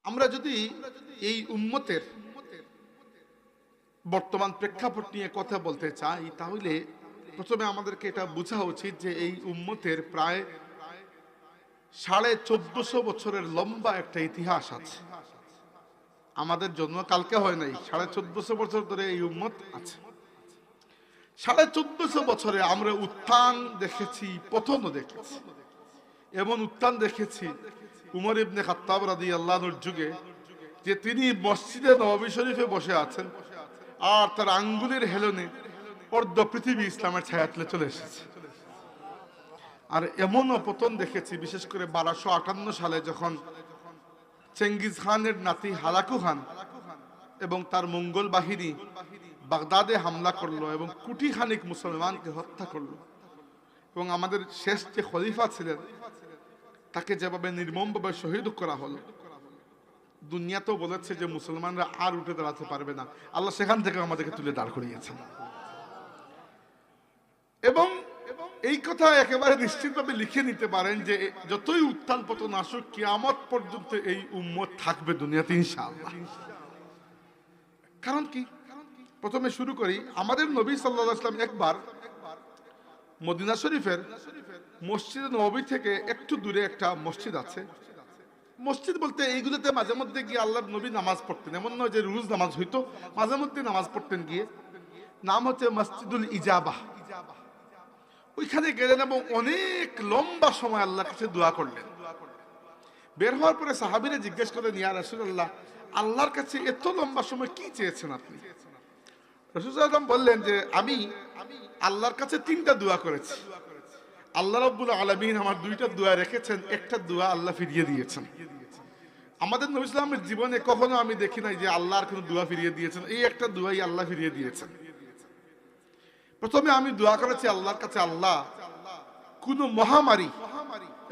আমরা যদি এই উম্মতের বর্তমান প্রেক্ষাপট নিয়ে কথা বলতে চাই, তাহলে প্রথমে আমাদেরকে এটা বোঝা উচিত যে এই উম্মতের প্রায় 1450 বছরের লম্বা একটা ইতিহাস আছে। আমাদের জন্ম কালকে হয় নাই, 1450 বছর ধরে এই উম্মত আছে। 1450 বছরে আমরা উত্থান দেখেছি, পতনও দেখেছি। এমন উত্থান দেখেছি উমর ইবনে খাত্তাব রাদিয়াল্লাহু আনহুর যুগে, যে তিনি মসজিদে নববী শরীফে বসে আছেন আর তার আঙ্গুলের হেলনে অর্ধ পৃথিবী ইসলামের ছায়াতলে চলে এসেছে। আর এমনও পতন দেখেছি, বিশেষ করে 1258 সালে যখন চেঙ্গিজ খানের নাতি হালাকু খান এবং তার মঙ্গল বাহিনী বাগদাদে হামলা করলো এবং কোটি খানিক মুসলমানকে হত্যা করলো, এবং আমাদের শেষ যে খলিফা ছিলেন তাকে যেভাবে নির্মমভাবে শহীদ করা হলো, দুনিয়াতেও বলেছে যে মুসলমানরা আর উঠে দাঁড়াতে পারবে না। আল্লাহ সেখান থেকে আমাদেরকে তুলে দাঁড় করিয়েছেন। এবং এই কথা একেবারে নিশ্চিতভাবে লিখে নিতে পারেন যে যতই উত্থান পতন আসুক, কিয়ামত পর্যন্ত এই উম্মত থাকবে দুনিয়াতে ইনশাআল্লাহ। কারণ কি? প্রথমে শুরু করি, আমাদের নবী সাল্লাল্লাহু আলাইহি ওয়াসাল্লাম একবার মদিনা শরীফের মসজিদে নববী থেকে একটু দূরে একটা মসজিদ আছে। মসজিদ বলতে এইগুলোতে মাঝে মধ্যে গিয়ে আল্লাহর নবী নামাজ পড়তেন, এমন নয় যে রোজ নামাজ হইতো, মাঝে মধ্যে নামাজ পড়তেন গিয়ে। নাম হচ্ছে মসজিদুল ইজাবাহ। ওইখানে গেলেন এবং অনেক লম্বা সময় আল্লাহর কাছে দোয়া করলেন। বের হওয়ার পরে সাহাবীরা জিজ্ঞেস করেন, ইয়া রাসূলুল্লাহ, আল্লাহর কাছে এত লম্বা সময় কি চেয়েছেন আপনি? রাসূল সাল্লাল্লাহু আলাইহি ওয়াসাল্লাম বললেন যে আমি আল্লাহর কাছে 3টা দোয়া করেছি। আল্লাহ রাব্বুল আলামিন আমার 2টা দোয়া রেখেছেন, একটা দোয়া আল্লাহ ফিরিয়ে দিয়েছেন। আমাদের নবী সাল্লাল্লাহু আলাইহি ওয়াসাল্লামের জীবনে কখনো আমি দেখি নাই যে আল্লাহর কোনো দোয়া ফিরিয়ে দিয়েছেন। এই একটা দোয়াই আল্লাহ ফিরিয়ে দিয়েছেন। প্রথমে আমি দোয়া করেছি আল্লাহর কাছে, আল্লাহ কোন মহামারী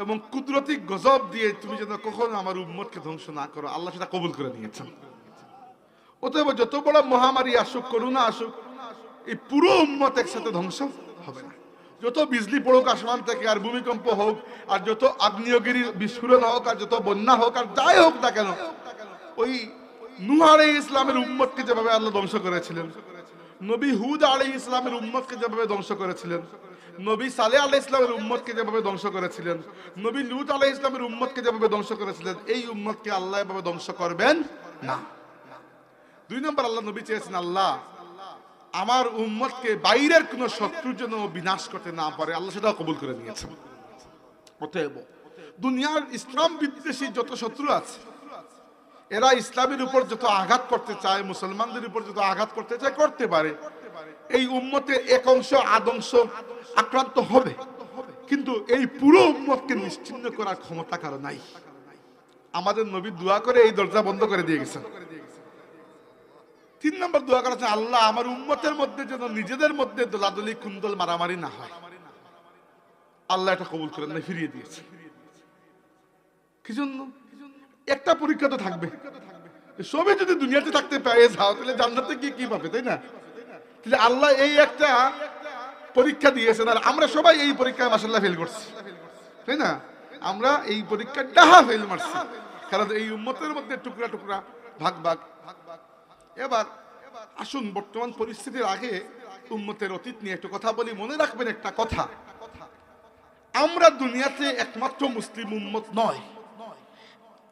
এবং কুদরতি গজব দিয়ে তুমি যেন কখনো আমার উম্মতকে ধ্বংস না করো। আল্লাহ সেটা কবুল করে নিয়েছেন। অতএব যত বড় মহামারী আসুক, করোনা আসুক, এই পুরো উম্মত একসাথে ধ্বংস হবে না। যত বিজলি পড়ুক আসমান থেকে, আর ভূমিকম্প হোক, আর যত আগ্নেয়গিরির বিস্ফোরণ হোক, আর যত বন্যা হোক, আর যাই হোক না কেন, ওই নূহ আলাইহিস ইসলামের উম্মতকে যেভাবে আল্লাহ ধ্বংস করেছিলেন, নবী হুদ আলাইহিস ইসলামের উম্মতকে যেভাবে ধ্বংস করেছিলেন, নবী সালেহ আলাইহিস ইসলামের উম্মতকে যেভাবে ধ্বংস করেছিলেন, নবী লূত আলাইহিস ইসলামের উম্মতকে যেভাবে ধ্বংস করেছিলেন, এই উম্মতকে আল্লাহ এভাবে ধ্বংস করবেন না। 2 নম্বর, আল্লাহ নবী চেয়েছেন, আল্লাহ আমার উম্মতকে বাইরের কোন শত্রু যেন বিনাশ করতে না পারে। আল্লাহ সেটা কবুল করে নিয়েছেন। অতএব দুনিয়ার ইসলাম বিদ্বেষী যত শত্রু আছে, এরা ইসলামের উপর যত আঘাত করতে চায়, মুসলমানদের উপর যত আঘাত করতে চায়, করতে পারে। এই উম্মতের এক অংশ আদংশ আক্রান্ত হবে, কিন্তু এই পুরো উম্মতকে নিশ্চিহ্ন করার ক্ষমতা কারো নাই। আমাদের নবী দোয়া করে এই দরজা বন্ধ করে দিয়ে গেছেন। 3 নম্বর দোয়া করেছেন, আল্লাহ আমার উম্মতের মধ্যে যেন নিজেদের মধ্যে দোলাদলি কুন্দল মারামারি না হয়। আল্লাহ এটা কবুল করেন না, ফিরিয়ে দিয়েছে। কি জন্য? একটা পরীক্ষা তো থাকবে। সবে যদি দুনিয়াতে থাকতে পেয়ে যাও, তাহলে জান্নাতে কি পাবে, তাই না? তাহলে আল্লাহ এই একটা পরীক্ষা দিয়েছেন, আর আমরা সবাই এই পরীক্ষায় মাশাআল্লাহ ফেল করছি, তাই না? আমরা এই পরীক্ষায় ডাহা ফেল মারছি, কারণ এই উম্মতের মধ্যে টুকরা টুকরা ভাগ ভাগ। এবার আসুন বর্তমান পরিস্থিতির আগে উম্মতের অতীত নিয়ে একটু কথা বলি। মনে রাখবেন একটা কথা, আমরা দুনিয়াতে একমাত্র মুসলিম উম্মত নয়।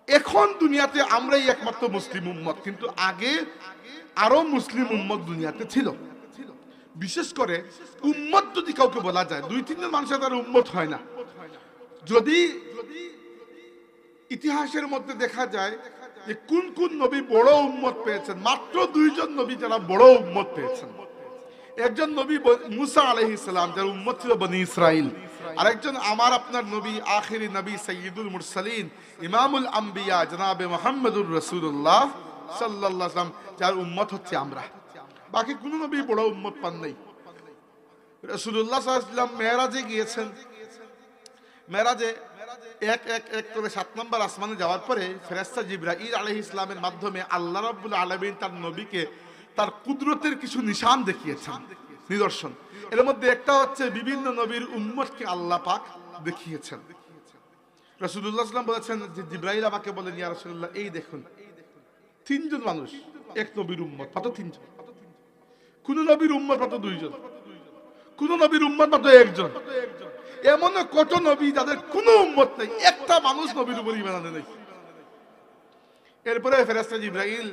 এখন দুনিয়াতে আমরাই একমাত্র মুসলিম উম্মত, কিন্তু আগে আরো মুসলিম উম্মত দুনিয়াতে ছিল। বিশেষ করে উম্মত যদি কাউকে বলা যায়, 2-3 জন মানুষের তার উম্মত হয় না। যদি ইতিহাসের মধ্যে দেখা যায় যে কোন কোন নবী বড় উম্মত পেয়েছেন, মাত্র 2 জন নবী যারা বড় উম্মত পেয়েছেন। একজন নবী মুসা আলাইহিস সালাম, যার উম্মত ছিল বনি ইসরাইল। আরেকজন আমার আপনার নবী, আখিরি নবী, সাইয়্যিদুল মুরসালিন, ইমামুল আম্বিয়া, জনাবে মুহাম্মদুর রাসূলুল্লাহ সাল্লাল্লাহু আলাইহি ওয়াসাল্লাম, যার উম্মত হচ্ছে আমরা। বাকি কোন নবী বড় উম্মত পান নাই। রাসূলুল্লাহ সাল্লাল্লাহু আলাইহি ওয়াসাল্লাম মেরাজে গিয়েছেন। মেরাজে এক এক এক করে 7 নম্বর আসমানে যাওয়ার পরে ফেরেশতা জিবরাইল আলাইহিস সালামের মাধ্যমে আল্লাহ রাব্বুল আলামিন তার নবীকে তার কুদরতের কিছু নিশান দেখিয়েছেন, নিদর্শন। এর মধ্যে একটা হচ্ছে বিভিন্ন নবীর উম্মতকে আল্লাহ পাক দেখিয়েছেন। রাসূলুল্লাহ সাল্লাল্লাহু আলাইহি ওয়াসাল্লাম বলেছেন যে জিবরাইল আমাকে বলেন, ইয়া রাসূলুল্লাহ, এই দেখুন তিনজন মানুষ এক নবীর উম্মত, মাত্র তিনজন। কোন নবীর উম্মত মাত্র দুইজন, কোন নবীর উম্মত মাত্র একজন। এমন কত নবী যাদের কোনো উম্মত নেই, একটা মানুষ নবীর উপর ঈমান আনে নাই। এরপরে ফেরেশতা জিবরাইল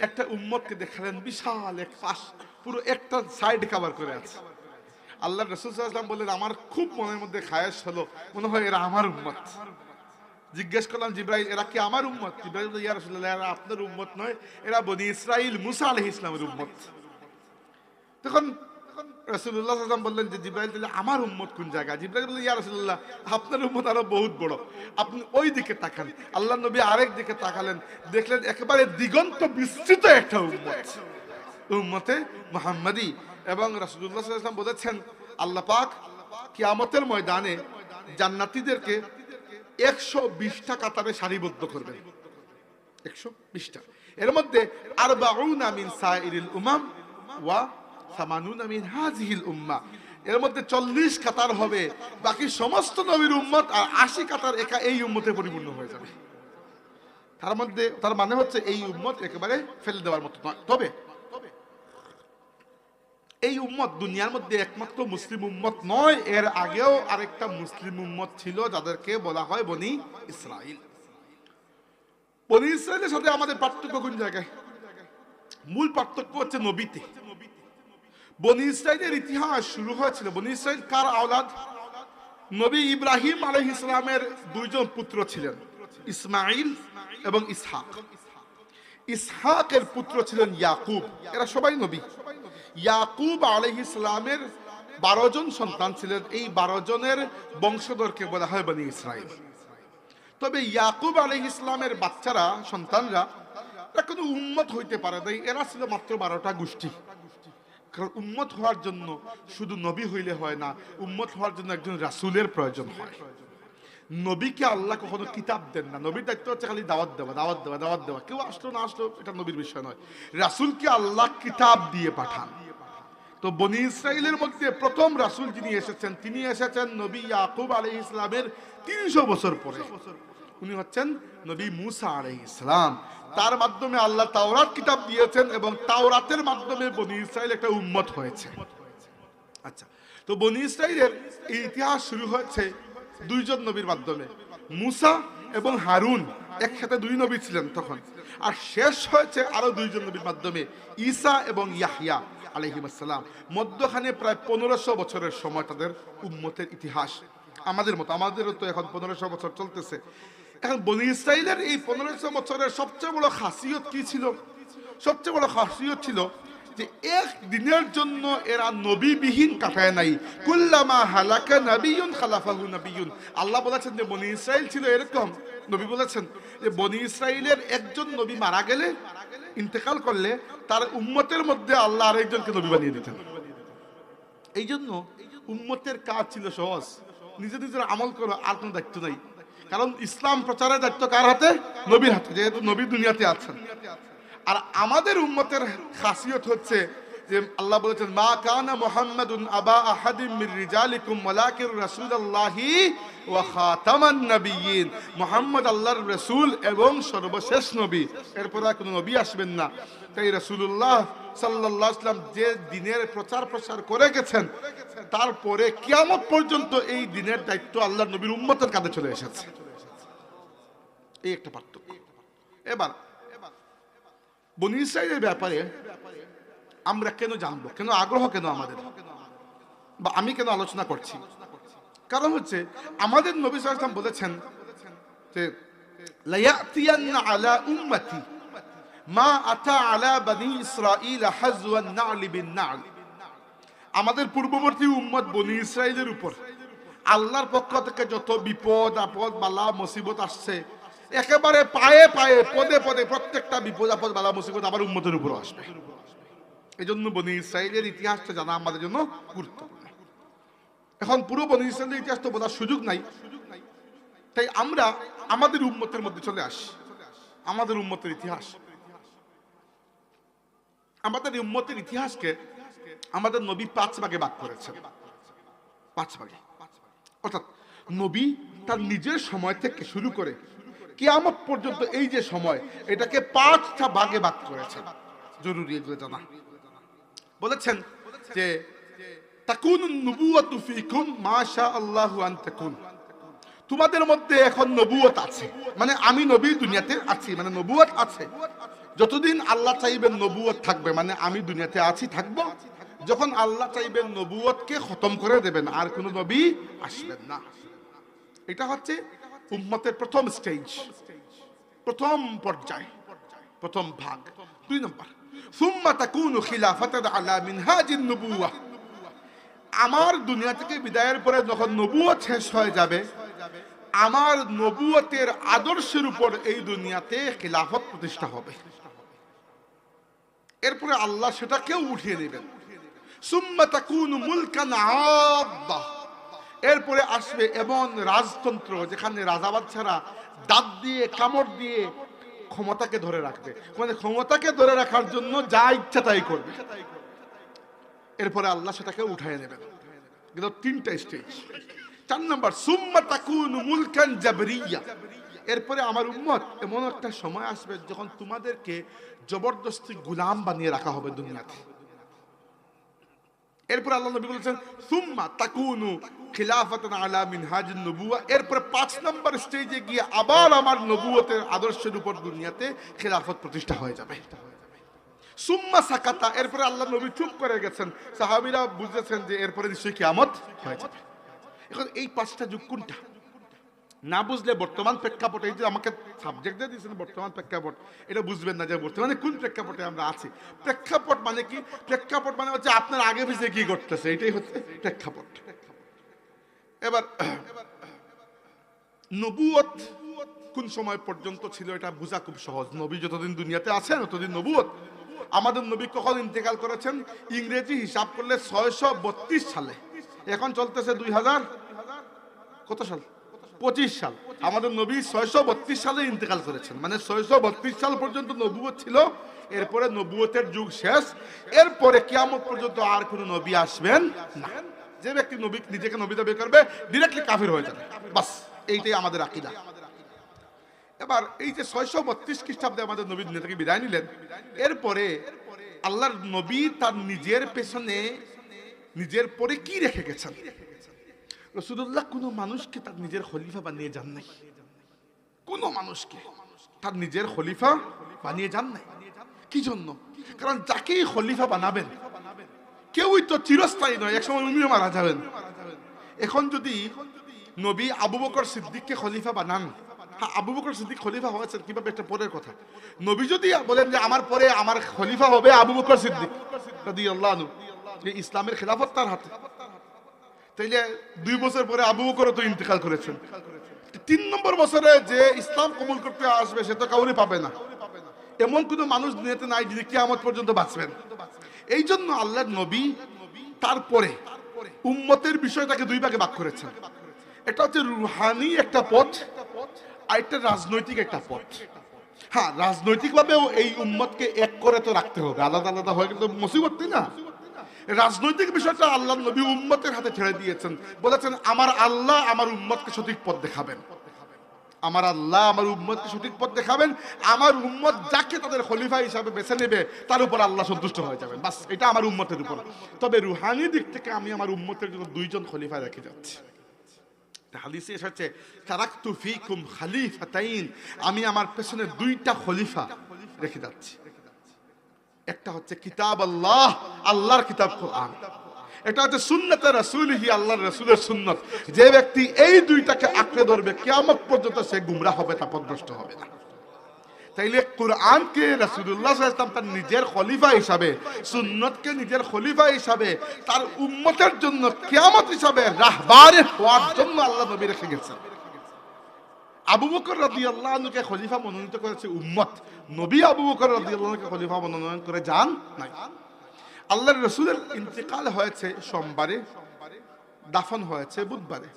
একটা উম্মতকে দেখালেন, বিশাল এক পাশ, পুরো একটা সাইড কভার করে আছে। আল্লাহ রাসূল সাল্লাল্লাহু আলাইহি ওয়াসাল্লাম বললেন, আমার খুব মনের মধ্যে খায়েশ হলো, মনে হয় এরা আমার উম্মত। জিজ্ঞেস করলাম, জিবরাইল এরা কি আমার উম্মত? জিবরাইল বলল, ইয়া রাসূলুল্লাহ, এরা আপনার উম্মত নয়, এরা বনি ইসরাইল মুসা আলাইহিস সালামের উম্মত। তখন রাসূলুল্লাহ সাল্লাল্লাহু আলাইহি ওয়াসাল্লাম বললেন যে জিবরাইল, তাহলে আমার উম্মত কোন জায়গা? জিবরাইল বলল, ইয়া রাসূলুল্লাহ, আপনার উম্মত আরো বহুত বড়, আপনি ওই দিকে তাকান। আল্লাহ নবী আরেক দিকে তাকালেন, দেখলেন একেবারে দিগন্ত বিস্তৃত একটা উম্মত, উম্মতে মুহাম্মাদি। এবং রাসূলুল্লাহ সাল্লাল্লাহু আলাইহি ওয়াসাল্লাম বলেছেন, আল্লাহ পাক কিয়ামতের ময়দানে জান্নাতীদেরকে 120টা কাতারে সারিবদ্ধ করবেন, 120টা। এর মধ্যে 40 মিন সাইরিল উমাম ওয়া 80 মিন হাযিহিল উম্মাহ, এর মধ্যে 40 কাতার হবে বাকি সমস্ত নবীর উম্মত, আর 80 কাতার একা এই উম্মতে পরিপূর্ণ হয়ে যাবে। তার মানে হচ্ছে এই উম্মত একেবারে ফেলে দেওয়ার মতো নয়। তবে এই উম্মত দুনিয়ার মধ্যে একমাত্র মুসলিম উম্মত নয়, এর আগেও আরেকটা মুসলিম উম্মত ছিল যাদেরকে বলা হয় বনি ইসরাইল। বনি ইসরাইলের সাথে আমাদের পার্থক্য কোন জায়গায়? মূল পার্থক্য হচ্ছে নবীতে। বনি ইসরাইলের ইতিহাস শুরু হয়েছিল, বনি ইসরাইল কার আওলাদ? নবী ইব্রাহিম আলাইহিস সালামের দুইজন পুত্র ছিলেন, ইসমাইল এবং ইসহাক। ইসহাকের পুত্র ছিলেন ইয়াকুব, এরা সবাই নবী। ইয়াকুব আলাইহিস সালামের 12 জন সন্তান ছিলেন, এই 12 জনের বংশধরকে বলা হয় বনি ইসরাইল। তবে ইয়াকুব আলাইহিস সালামের বাচ্চারা, সন্তানরা, এরা কোনো উম্মত হইতে পারে নাই, এরা ছিল মাত্র 12টা গোষ্ঠী। কারণ উম্মত হওয়ার জন্য শুধু নবী হইলে হয় না, উম্মত হওয়ার জন্য একজন রাসূলের প্রয়োজন হয়। নবীকে আল্লাহ কখনো কিতাব দেন না, নবীর দায়িত্ব হচ্ছে খালি দাওয়াত দেওয়া, দাওয়াত দেওয়া, দাওয়াত দেওয়া। কেউ আসলো না আসলো এটা নবীর বিষয় নয়, রাসূলকে আল্লাহ কিতাব দিয়ে পাঠান। তো বনি ইসরাইলের মধ্যে প্রথম রাসূল যিনি এসেছেন, তিনি এসেছেন নবী ইয়াকুব আলাইহিস সালামের 300 বছর পরে। উনি হচ্ছেন নবী মূসা আলাইহিস সালাম। তার মাধ্যমে আল্লাহ তাওরাত কিতাব দিয়েছেন এবং তাওরাতের মাধ্যমে বনি ইসরাইল একটা উম্মত হয়েছে। আচ্ছা, তো বনি ইসরাইলের এই ইতিহাস শুরু হয়েছে দুইজন নবীর মাধ্যমে, মূসা এবং হারুন, একসাথে 2 নবী ছিলেন তখন। আর শেষ হয়েছে আরো 2জন নবীর মাধ্যমে, ঈসা এবং ইয়াহইয়া আলাইহিস সালাম। মধ্যখানে প্রায় 1500 বছরের সময় তাদের উম্মতের ইতিহাস। আমাদের মতো, আমাদেরও তো এখন 1500 বছর চলতেছে। এখন বনি ইসরাইলের এই 1500 বছরের সবচেয়ে বড় খাসিয়ত কি ছিল? সবচেয়ে বড় খাসিয়ত ছিল যে এক দিনের জন্য এরা নবীবিহীন কাটায় নাই। কুল্লামা হালাকা নাবিয়ুন খালাফাহু নাবিয়ুন। আল্লাহ বলেছেন যে বনি ইসরাইল ছিল এরকম, নবী বলেছেন যে বনি ইসরাইলের একজন নবী মারা গেলে, ইন্তেকাল করলে, তার উম্মতের মধ্যে আল্লাহ আরেকজনকে নবী বানিয়ে দিতেন। এই জন্য উম্মতের কাজ ছিল সহজ, নিজের নিজের আমল করো, আর কোনো দায়িত্ব নাই। কারণ ইসলাম প্রচারের দায়িত্ব কার হাতে? নবীর হাতে, যেহেতু নবী দুনিয়াতে আছেন। আর আমাদের উম্মতের খাসিয়ত হচ্ছে যে আল্লাহ বলেছেন, মা কানা মুহাম্মাদুন আবা আহাদিম মির রিজালিকুম ওয়ালাকিন রাসূলুল্লাহি ওয়া খাতামান নাবিয়্যিন। মুহাম্মদ আল্লাহর রাসূল এবং সর্বশেষ নবী, এরপর আর কোনো নবী আসবেন না। তাই রাসূলুল্লাহ সাল্লাল্লাহু আলাইহি ওয়াসাল্লাম যে দিনের প্রচার করে গেছেন, তারপরে কিয়ামত পর্যন্ত এই দিনের দায়িত্ব আল্লাহর নবীর উম্মতের কাঁধে চলে এসেছে। এই একটা পার্থক্য। এবার বনি ইসরাইলের ব্যাপারে আমরা কেন জানবো, কেন আগ্রহ, কেন আমাদের, বা আমি কেন আলোচনা করছি? কারণ হচ্ছে আমাদের নবী সাল্লাল্লাহু আলাইহি ওয়াসাল্লাম বলেছেন যে লা ইয়াতিয়ান্না আলা উম্মতি মা আতা আলা বনি ইসরাঈল হাজওয়ান না'ল বিন না'ল। আমাদের পূর্ববর্তী উম্মত বনি ইসরাইলের উপর আল্লাহর পক্ষ থেকে যত বিপদ আপদ বালা মুসিবত আসছে, একেবারে পায়ে পায়ে পদে পদে প্রত্যেকটা বিপদ আপদ বালা মুসিবত আবার উম্মতের উপর আসবে। এই জন্য বনি ইসরাইলের ইতিহাসটা জানা আমাদের জন্য গুরুত্বপূর্ণ। এখন পুরো বনি ইসরাইলের ইতিহাস তো বোঝার সুযোগ নাই, তাই আমরা আমাদের উম্মতের মধ্যে চলে আসি। আমাদের উম্মতের ইতিহাস, আমাদের উম্মতের ইতিহাসকে আমাদের নবী 5 ভাগে ভাগ করেছেন। 5 ভাগে, অর্থাৎ নবী তার নিজের সময় থেকে শুরু করে কিয়ামত পর্যন্ত এই যে সময়, এটাকে 5টা ভাগে ভাগ করেছেন। জরুরি এগুলো জানা। বলেছেন যে তাকুনুন নবুওয়াতু ফীকুম মা শা আল্লাহু আন তাকুন। তোমাদের মধ্যে এখন নবুয়ত আছে, মানে আমি নবী দুনিয়াতে আছি, মানে নবুয়ত আছে। যতদিন আল্লাহ চাইবেন নবুয়ত থাকবে, মানে আমি দুনিয়াতে আছি থাকবো। যখন আল্লাহ চাইবেন নবুয়তকে খতম করে দেবেন, আর কোন নবী আসবেন না। এটা হচ্ছে উম্মতের প্রথম স্টেজ, প্রথম পর্যায়, প্রথম ভাগ। 2 নম্বর, সুম্মা তাকুনু খিলাফাতান আলা মিনহাজিন নবুওয়াহ। আমার দুনিয়া থেকে বিদায়ের পরে যখন নবুয়ত শেষ হয়ে যাবে, আমার নবুয়তের আদর্শের উপর এই দুনিয়াতে খিলাফত প্রতিষ্ঠা হবে। এরপরে আল্লাহ সেটাকেও উঠিয়ে নেবেন। সুম্মা তাকুনু মুলকান আদ্দা। এরপরে আসবে এমন রাজতন্ত্র যেখানে রাজা বাদশারা দাঁত দিয়ে কামড় দিয়ে ক্ষমতাকে ধরে রাখবে, মানে ক্ষমতাকে ধরে রাখার জন্য যা ইচ্ছা তাই করবে। এরপরে আল্লাহ সেটাকে উঠায় নেবেন। কিন্তু 3টা স্টেজ। 4 নম্বর, সুম্মা তাকুনু মুলকান জাবরিয়া। এরপরে আমার উম্মত এমন একটা সময় আসবে যখন তোমাদেরকে জবরদস্তি গোলাম বানিয়ে রাখা হবে দুনিয়াতে। এরপর আল্লাহ নবী বলেছেন সুম্মা তাকুনু খিলাফাতান আলা মিনহাজিন নবুওয়া। এরপরে 5 নম্বর স্টেজে গিয়ে আবার আমার নবুয়তের আদর্শের উপর দুনিয়াতে খিলাফত প্রতিষ্ঠা হয়ে যাবে। সুম্মা সাকাতা। এরপরে আল্লাহ নবী চুপ করে গেছেন, সাহাবীরা বুঝেছেন যে এরপরে নিশ্চয়ই কিয়ামত হয়ে যাবে। এখন এই 5টা যুগ কোনটা না বুঝলে বর্তমান প্রেক্ষাপটে, এই যে আমাকে সাবজেক্ট দিয়ে দিয়েছেন বর্তমান প্রেক্ষাপট, এটা বুঝবেন না যে বর্তমানে কোন প্রেক্ষাপটে আমরা আছি। প্রেক্ষাপট মানে কি? প্রেক্ষাপট মানে হচ্ছে আপনার আগে পিছিয়ে কি করতেছে, এটাই হচ্ছে প্রেক্ষাপট। এবার নবুয়ত কোন সময় পর্যন্ত ছিল এটা বোঝা খুব সহজ। নবী যতদিন দুনিয়াতে আছেন ততদিন নবুয়ত। আমাদের নবী কখন ইন্তেকাল করেছেন? ইংরেজি হিসাব করলে 632 সালে। এখন চলতেছে 2000 কত সাল? 25 সাল। আমাদের নবী 632 সালে ইন্তেকাল করেছেন, মানে 632 সাল পর্যন্ত নবুয়ত ছিল। এরপরে নবুয়তের যুগ শেষ। এরপরে কিয়ামত পর্যন্ত আর কোনো নবী আসবেন না। যে ব্যক্তি নবী নিজেকে নবী দাবি করবে ডিরেক্টলি কাফির হয়ে যাবে। বাস এইটাই আমাদের আকীদা। এবার এই যে 632 খ্রিস্টাব্দে আমাদের নবী দুনিয়া থেকে বিদায় নিলেন, এরপরে আল্লাহর নবী তার নিজের পেছনে নিজের পরে কি রেখে গেছেন? রাসূলুল্লাহ কোন মানুষকে তার নিজের খলিফা বানিয়ে যান নাই। কোন মানুষকে তার নিজের খলিফা বানিয়ে যান নাই। কি জন্য? কারণ যাকেই খলিফা বানাবেন কেউই তো চিরস্থায়ী নয়, একসময় উনিও মারা যাবেন। এখন যদি নবী আবু বকর সিদ্দিককে খলিফা বানান, হ্যাঁ আবু বকর সিদ্দিক খলিফা হয়েছেন কিভাবে একটা পরের কথা। নবী যদি বলেন যে আমার পরে আমার খলিফা হবে আবু বকর সিদ্দিক রাদিয়াল্লাহু আনহু, যে ইসলামের খেলাফত তার হাতে, তাইলে 2 বছর পরে আবু বকর তো ইন্তেকাল করেছেন। 3 নম্বর বছরে যে ইসলাম কবুল করতে আসবে সে তো কাউরে পাবে না। এমন কোন মানুষ দুনিয়াতে নাই যিনি কিয়ামত পর্যন্ত বাঁচবেন। এই জন্য আল্লাহর নবী তারপরে উম্মতের বিষয়টাকে 2 ভাগে ভাগ করেছেন। এটা হচ্ছে রুহানি একটা পথ, আর একটা রাজনৈতিক একটা পথ। হ্যাঁ, রাজনৈতিকভাবেও এই উম্মতকে এক করে তো রাখতে হবে, আলাদা আলাদা হয়ে গেলে মুসিবত, তাই না? রাজনৈতিক বিষয়টা আল্লাহর নবী উম্মতের হাতে ছেড়ে দিয়েছেন। বলেছেন আমার আল্লাহ আমার উম্মতকে সঠিক পথ দেখাবেন। আমার আল্লাহ আমার উম্মতকে সঠিক পথ দেখাবেন। আমার উম্মত যাকে তাদের খলিফা হিসাবে বেছে নেবে তার উপর আল্লাহ সন্তুষ্ট হয়ে যাবেন। বাস এটা আমার উম্মতের উপর। তবে রুহানি দিক থেকে আমি আমার উম্মতের জন্য 2 জন খলিফা রেখে যাচ্ছি। হাদিসে এসেছে তারাকতু ফীকুম খলিফাতাইন, আমি আমার পেছনে 2টা খলিফা রেখে যাচ্ছি। একটা হচ্ছে কিতাব আল্লাহ, আল্লাহর কিতাব কোরআন। এটা হচ্ছে সুন্নতে রাসূলিহি, আল্লাহর রাসূলের সুন্নাত। যে ব্যক্তি এই 2টাকে আঁকড়ে ধরবে কিয়ামত পর্যন্ত সে গুমরাহ হবে না, পথভ্রষ্ট হবে না। তাইলে কোরআনকে রাসূলুল্লাহ সাল্লাল্লাহু আলাইহি ওয়াসাল্লাম তার নিজের খলিফা হিসাবে, সুন্নতকে নিজের খলিফা হিসাবে, তার উম্মতের জন্য কিয়ামত হিসাবে রাহবারে হওয়ার জন্য আল্লাহ নবী রেখে গেছেন। আবু বকর রাদিয়াল্লাহু আনহুকে খলিফা মনোনীত করেছে উম্মত। নবী আবু বকর রাদিয়াল্লাহু আনহুকে খলিফা মনোনয়ন করে যান নাই। আল্লাহর রাসূলের ইন্তেকাল হয়েছে সোমবারে, দাফন হয়েছে বুধবারে,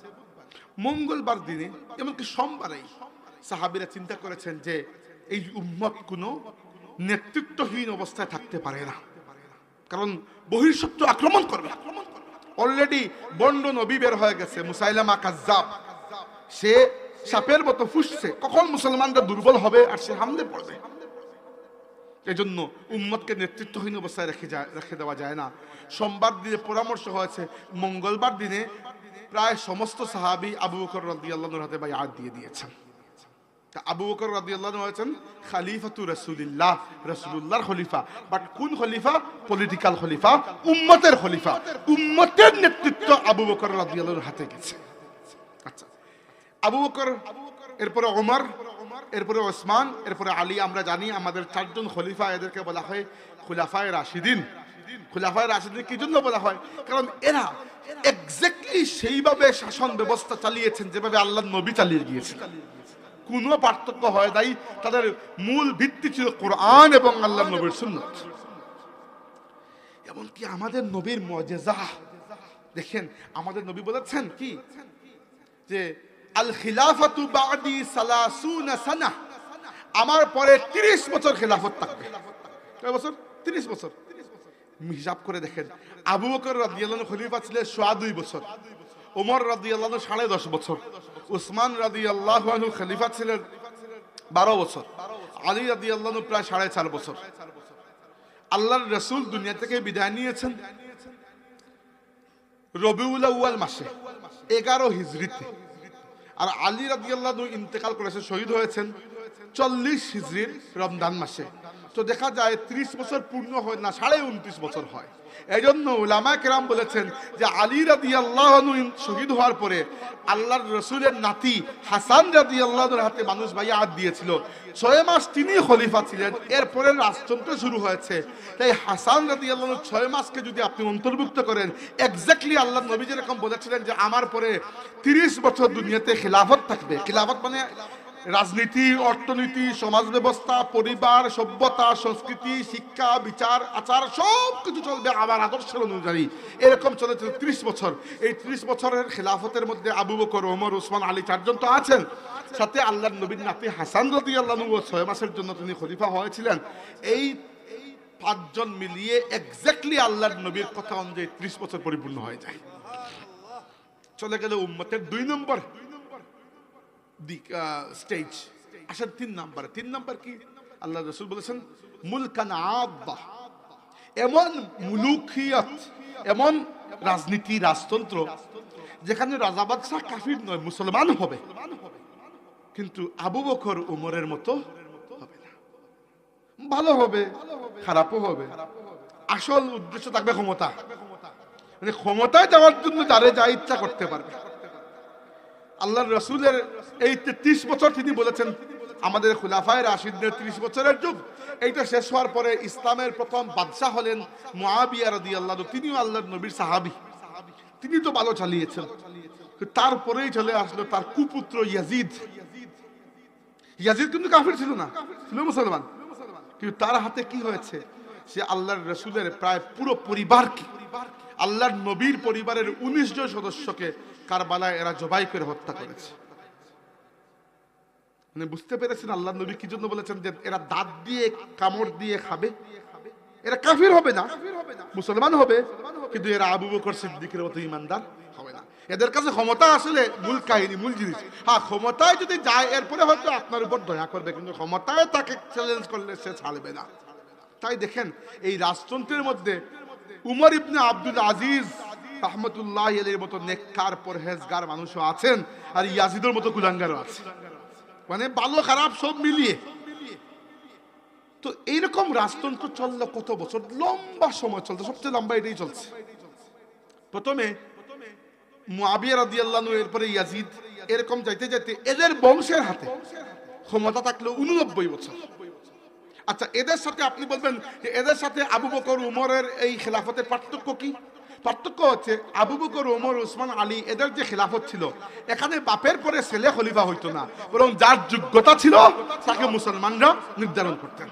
মঙ্গলবার দিনে, এমনকি সোমবারেই সাহাবীরা চিন্তা করেছেন যে এই উম্মত কোনো নেতৃত্বহীন অবস্থায় থাকতে পারে না, কারণ বহিঃশত্রু আক্রমণ করবে। অলরেডি বন্ড নবী বের হয়ে গেছে, মুসাইলামা কাজ্জাব। সে সাপের মতো ফুসছে, কখন মুসলমানরা দুর্বল হবে আর সে হামলে পড়বে। এই জন্য উম্মতকে নেতৃত্বহীন অবস্থায় রেখে দেওয়া যায় না। সোমবার দিনে পরামর্শ হয়েছে, মঙ্গলবার দিনে প্রায় সমস্ত সাহাবী আবু বকর রাদিয়াল্লাহু আনহুর হাতে বাইআত দিয়ে দিয়েছেন। আবু বকর রাদিয়াল্লাহু আনহু হয়েছেন খলিফাতু রাসূলুল্লাহ, রাসূলুল্লাহর খলিফা। বাট কোন খলিফা? পলিটিক্যাল খলিফা, উম্মতের খলিফা। উম্মতের নেতৃত্ব আবু বকর রাদিয়াল্লাহু আনহুর হাতে গেছে। আচ্ছা, আবু বকর, এরপরে ওমর, এরপরে ওসমান, এরপরে আলী। আমরা জানি আমাদের চারজন খলিফা, এদেরকে বলা হয় খুলাফায়ে রাশিদিন। খুলাফায়ে রাশিদিন কি জন্য বলা হয়? কারণ এরা এক্স্যাক্টলি সেইভাবে শাসন ব্যবস্থা চালিয়েছেন যেভাবে আল্লাহর নবী চালিয়ে গিয়েছেন। কোনো পার্থক্য হয় নাই। তাদের মূল ভিত্তি ছিল কোরআন এবং আল্লাহর নবীর সুন্নাত। এমনকি আমাদের নবীর মুজিজা দেখেন, আমাদের নবী বলেছেন কি যে আল খিলাফাতু বাদি 30 সানা, আমার পরে 30 বছর খেলাফত থাকবে। কয় বছর? 30 বছর। হিসাব করে দেখেন, আবু বকর রাদিয়াল্লাহু আনহু খলিফা ছিলেন 2.5 বছর, ওমর রাদিয়াল্লাহু আনহু 10.5 বছর, উসমান রাদিয়াল্লাহু আনহু খলিফা ছিলেন 12 বছর, আলী রাদিয়াল্লাহু আনহু প্রায় 4.5 বছর। আল্লাহর রাসূল দুনিয়া থেকে বিদায় নিয়েছেন রবিউল আউয়াল মাসে 11 হিজরিতে, আর আলী রাদিয়াল্লাহু আনহু ইন্তেকাল করেছেন, শহীদ হয়েছেন 40 হিজরির রমজান মাসে। তো দেখা যায় 30 বছর পূর্ণ হয় না, 29.5 বছর হয়। এই জন্য উলামায়ে কেরাম বলেছেন যে আলী রাদিয়াল্লাহু আনহু শহীদ হওয়ার পরে আল্লাহর রাসূলের নাতি হাসান রাদিয়াল্লাহু আনহুর হাতে মানুষ বাইআত দিয়েছিল। 6 মাস তিনি খলিফা ছিলেন, এরপরে রাজতন্ত্র শুরু হয়েছে। তাই হাসান রাদিয়াল্লাহু আনহু 6 মাসকে যদি আপনি অন্তর্ভুক্ত করেন, এক্স্যাক্টলি আল্লাহর নবী যেরকম বলেছিলেন যে আমার পরে 30 বছর দুনিয়াতে খিলাফত থাকবে। খিলাফত মানে রাজনীতি, অর্থনীতি, সমাজ ব্যবস্থা, পরিবার, সভ্যতা, সংস্কৃতি, শিক্ষা, বিচার, আচার সব কিছু চলবে আমার আদর্শের অনুযায়ী। এরকম চলেছিল 30 বছর। এই 30 বছরের খেলাফতের মধ্যে আবু বকর, ওমর, ওসমান, আলী 4 জন তো আছেন, সাথে আল্লাহর নবীর নাতি হাসান রাদিয়াল্লাহু আনহু 6 মাসের জন্য তিনি খলিফা হয়েছিলেন। এই 5 জন মিলিয়ে এক্স্যাক্টলি আল্লাহর নবীর কথা অনুযায়ী 30 বছর পরিপূর্ণ হয়ে যায়। চলে গেল উম্মতের 2 নম্বর স্টেজ। আসেন 3 নম্বর। 3 নম্বর কি? আল্লাহ রাসূল বলেছেন মুলকান আব্বা, এমন মুলুকিয়ত, এমন রাজনীতি, রাজতন্ত্র যেখানে রাজা বাদশাহ কাফির নয়, মুসলমান হবে, কিন্তু আবু বকর উমরের মতো হবে না। ভালো হবে, খারাপও হবে, আসল উদ্দেশ্য থাকবে ক্ষমতা। মানে ক্ষমতায় যাওয়ার জন্য যারে যা ইচ্ছা করতে পারবে। আল্লাহর রাসূলের এই 33 বছর তিনি বলেছেন আমাদের খুলাফায়ে রাশিদিনের 30 বছরের যুগ। এইটা শেষ হওয়ার পরে ইসলামের প্রথম বাদশা হলেন মুআবিয়া রাদিয়াল্লাহু আনহু। তিনিও আল্লাহর নবীর সাহাবী, তিনি তো ভালো চালিয়েছেন। তারপরেই চলে আসলো তার কুপুত্র ইয়াজিদ। ইয়াজিদ কিন্তু কাফির ছিল না, ছিল মুসলমান। কিন্তু তার হাতে কি হয়েছে? সে আল্লাহর রাসূলের প্রায় পুরো পরিবারকে, আল্লাহর নবীর পরিবারের 19 জন সদস্যকে কারবালায় এরা জবাই করে হত্যা করেছে। মানে বুঝতে পেরেছেন আল্লাহর নবী কি জন্য বলেছেন যে এরা দাঁত দিয়ে কামড় দিয়ে খাবে, এরা কাফির হবে না, মুসলমান হবে, কিন্তু এরা আবু বকর সিদ্দিকের মতো ইমানদার হবে না। এদের কাছে ক্ষমতা আসলে মূল কাহিনী, মূল জিনিস। হ্যাঁ, ক্ষমতায় যদি যায় এরপরে হয়তো আপনার উপর দয়া করবে, কিন্তু ক্ষমতায় তাকে চ্যালেঞ্জ করলে সে ছাড়বে না। তাই দেখেন এই রাজতন্ত্রের মধ্যে উমর ইবনে আব্দুল আজিজ রাহমাতুল্লাহি আলাইহির মতো নেককার পরহেজগার মানুষও আছেন, আর ইয়াজিদের মতো কুলাঙ্গারও আছে। মানে ভালো খারাপ সব মিলিয়ে। তো এইরকম রাজতন্ত্র চললো কত বছর, লম্বা সময় চলছে। সবচেয়ে লম্বা এটাই চলছে। প্রথমে মুআবিয়া রাদিয়াল্লাহু আনহু, এরপরে ইয়াজিদ, এরকম যাইতে যাইতে এদের বংশের হাতে ক্ষমতা থাকলো 89 বছর। আচ্ছা, এদের সাথে আপনি বলবেন যে এদের সাথে আবু বকর উমরের এই খেলাফতের পার্থক্য কি? পার্থক্য হচ্ছে আবু বকর, ওমর, ওসমান, আলী এদের যে খেলাফত ছিল, এখানে বাপের পরে ছেলে খলিফা হইতো না, বরং যার যোগ্যতা ছিল তাকে মুসলমানরা নির্ধারণ করতেন।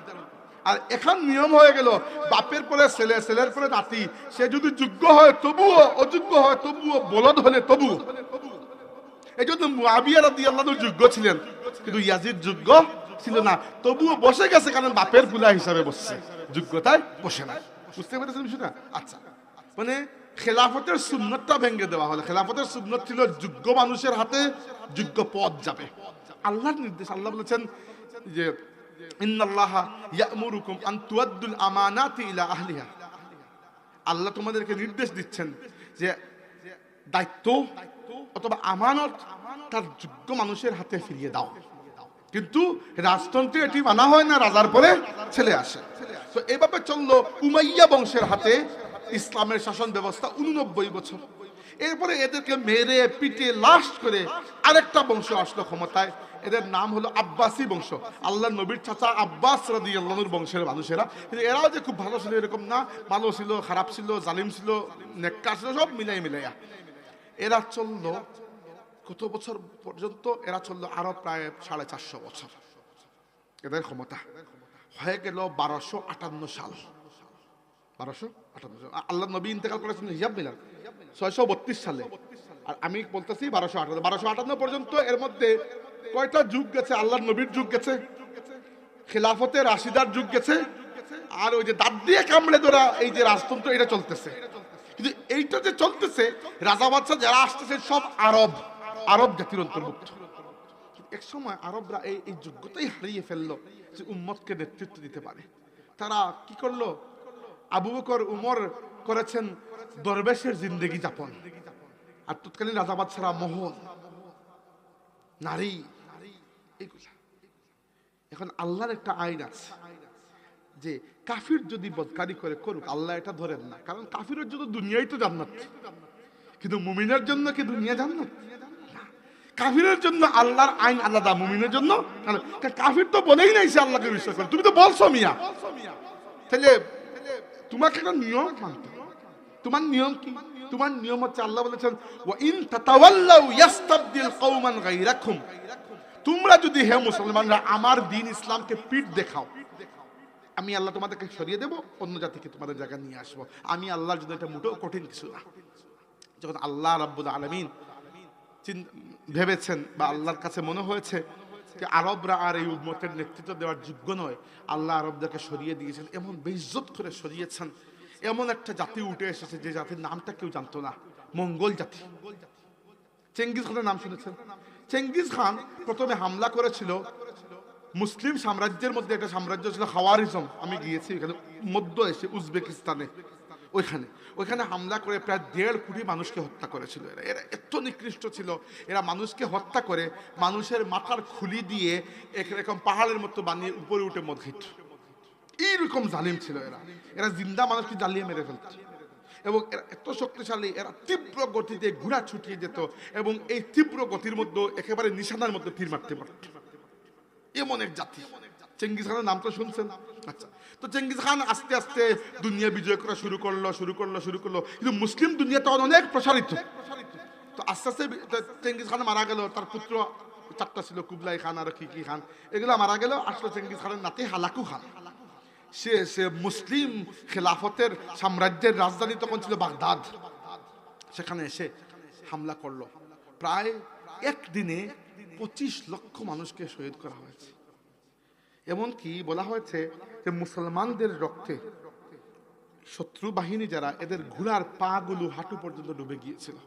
আর এখন নিয়ম হয়ে গেল বাপের পরে ছেলে, ছেলের পরে নাতি, সে যদি যোগ্য হয় তবুও, অযোগ্য হয় তবুও, বলদ হলে তবুও। এই জন্য মুআবিয়া রাদিয়াল্লাহু আনহু যোগ্য ছিলেন, কিন্তু ইয়াজিদ যোগ্য ছিল না, তবুও বসে গেছে, কারণ বাপের বুলা হিসাবে বসছে, যোগ্যতায় বসে না। বুঝতে পেরেছেন বিষয়টা? আচ্ছা, মানে খেলাফতের সুন্নতটা ভেঙে দেওয়া হলো। খেলাফতের সুন্নত ছিল যোগ্য মানুষের হাতে যোগ্য পদ যাবে, আল্লাহর নির্দেশ। আল্লাহ বলেছেন যে ইন্নাল্লাহা ইয়া'মুরুকুম আন তুআদ্দুল আমানাতি ইলা আহলিহা, আল্লাহ তোমাদেরকে নির্দেশ দিচ্ছেন যে দায়িত্ব অথবা আমানত তার যোগ্য মানুষের হাতে ফিরিয়ে দাও। কিন্তু রাজতন্ত্রে এটি মানা হয় না, রাজার পরে ছেলে আসে। তো এভাবে চললো উমাইয়া বংশের হাতে ইসলামের শাসন ব্যবস্থা 89 বছর। এরপরে এদেরকে মেরে পিটে লাশ করে আরেকটা বংশ আসলো ক্ষমতায়, এদের নাম হলো আব্বাসী বংশ। আল্লাহ নবীর চাচা আব্বাস রাদিয়াল্লাহু আনহুর বংশের মানুষেরা। কিন্তু এরাও যে খুব ভালো ছিল এরকম না, ভালো ছিল, খারাপ ছিল, জালিম ছিল, নেককার ছিল, সব মিলাইয়া এরা চললো কত বছর পর্যন্ত? এরা চললো আরো প্রায় 450 বছর। এদের ক্ষমতা হয়ে গেল 1258 সাল। 1258 সাল আল্লাহ নবী ইন্তেকাল করেছেন হিসাব মিলান 632 সালে, আর আমি বলতেছি 1258 পর্যন্ত। এর মধ্যে কয়টা যুগ গেছে? আল্লাহর নবীর যুগ গেছে, খেলাফতে রাশিদার যুগ গেছে, আর ওই যে দাঁত দিয়ে কামড়ে ধরা এই যে রাজতন্ত্র, এটা চলতেছে। কিন্তু এইটা যে চলতেছে, রাজা বাদশা যারা আসতেছে সব আরব জাতির অন্তর্ভুক্ত। এক সময় আরবরা এই যোগ্যতাই হারিয়ে ফেললো যে উম্মতকে নেতৃত্ব দিতে পারে। তারা কি করলো? আবু বকর উমর করেছেন দরবেশের জিন্দেগি যাপন, আর তৎকালীন রাজা বাদশারা মহল, নারী, এগুলা। এখন আল্লাহর একটা আইন আছে যে কাফির যদি বদকারি করে করুক, আল্লাহ এটা ধরেন না, কারণ কাফিরের জন্য দুনিয়াই তো জান্নাত, কিন্তু মুমিনের জন্য কি দুনিয়া জান্নাত? কাফিরের জন্য আল্লাহর আইন আলাদা, মুমিনের জন্য। কাফির তো বলেই নাই সে আল্লাহকে বিশ্বাস করে, তুমি তো বলছো মিয়া। তাহলে তোমাকে একটা নিয়ম মানতে হবে। তোমার নিয়ম কি? তোমার নিয়ম হচ্ছে আল্লাহ বলেছেন ওয়া ইন তাতাওয়াল্লাউ ইস্তাবদিল কওমান গায়রাকুম, তোমরা যদি হে মুসলমানরা আমার দ্বীন ইসলামকে পিঠ দেখাও, আমি আল্লাহ তোমাদেরকে সরিয়ে দেব, অন্য জাতিকে তোমাদের জায়গায় নিয়ে আসবো। আমি আল্লাহর জন্য এটা মোটেও কঠিন কিছু না। যখন আল্লাহ রাব্বুল আলামিন ভেবেছেন বা আল্লাহর কাছে মনে হয়েছে যে আরবরা আর এই উম্মতের নেতৃত্ব দেওয়ার যোগ্য নয়, আল্লাহ আরবদেরকে সরিয়ে দিয়েছেন, এমন বেইজ্জত করে সরিয়েছেন। এমন একটা জাতি উঠে এসেছে যে জাতির নামটা কেউ জানতো না, মঙ্গল জাতি। চেঙ্গিজ খানের নাম শুনেছেন? চেঙ্গিজ খান প্রথমে হামলা করেছিল মুসলিম সাম্রাজ্যের মধ্যে একটা সাম্রাজ্য ছিল খাওয়ারিজম। আমি গিয়েছি এখানে, মধ্য এশিয়া, উজবেকিস্তানে, ওইখানে হামলা করে প্রায় 1.5 কোটি মানুষকে হত্যা করেছিল। এরা এত নিকৃষ্ট ছিল, এরা মানুষকে হত্যা করে মানুষের মাথার খুলি দিয়ে এরকম পাহাড়ের মতো বানিয়ে উপরে উঠে মদ খেত। এইরকম জালিম ছিল এরা জিন্দা মানুষকে জ্বালিয়ে মেরে ফেলত। এবং এরা এত শক্তিশালী, এরা তীব্র গতিতে ঘোড়া ছুটিয়ে যেত এবং এই তীব্র গতির মধ্যে একেবারে নিশানার মধ্যে তীর মারতে পারত। এমন এক জাতি। চেঙ্গিজ খানের নাম তো শুনছেন? আচ্ছা, তো চেঙ্গিজ খান আস্তে আস্তে দুনিয়া বিজয় করা শুরু করলো, কিন্তু মুসলিম দুনিয়া তখন অনেক প্রসারিত। তো আস্তে আস্তে চেঙ্গিজ খান মারা গেল, তার পুত্র 4টা ছিল, কুবলাই খান আর কি খান, এগুলো মারা গেল। আসলো চেঙ্গিজ খানের নাতি হালাকু খান। সে মুসলিম খেলাফতের সাম্রাজ্যের রাজধানী তখন ছিল বাগদাদ। সেখানে এসে হামলা করলো। প্রায় একদিনে 25 লক্ষ মানুষকে শহীদ করা হয়েছে। এমনকি বলা হয়েছে যে মুসলমানদের রক্তে শত্রু বাহিনী যারা, এদের ঘোড়ার পা গুলো হাঁটু পর্যন্ত ডুবে গিয়েছিল।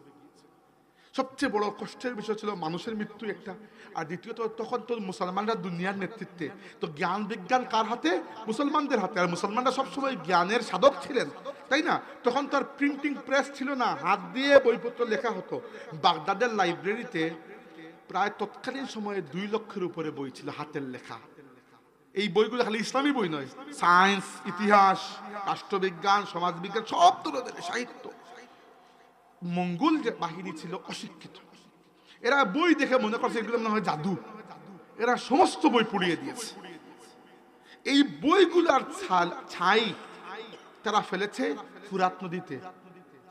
সবচেয়ে বড় কষ্টের বিষয় ছিল মানুষের মৃত্যু একটা, আর দ্বিতীয়ত তখন তো মুসলমানরা দুনিয়ার নেতৃত্বে, তো জ্ঞান বিজ্ঞান কার হাতে? মুসলমানদের হাতে। আর মুসলমানরা সবসময় জ্ঞানের সাধক ছিলেন, তাই না? তখন তার প্রিন্টিং প্রেস ছিল না, হাত দিয়ে বইপত্র লেখা হতো। বাগদাদের লাইব্রেরিতে প্রায় তৎকালীন সময়ে 2 লক্ষের উপরে বই ছিল হাতের লেখা। এই বইগুলো খালি ইসলামী বই নয়, সায়েন্স, ইতিহাস, রাষ্ট্রবিজ্ঞান, সমাজবিজ্ঞান, সব ধরনের সাহিত্য। মঙ্গল যে বাহিনী ছিল অশিক্ষিত, এরা বই দেখে মনে করছে এগুলো মনে হয় জাদু। এরা সমস্ত বই পুড়িয়ে দিয়েছে। এই বইগুলার ছাই তারা ফেলেছে ফুরাত নদীতে।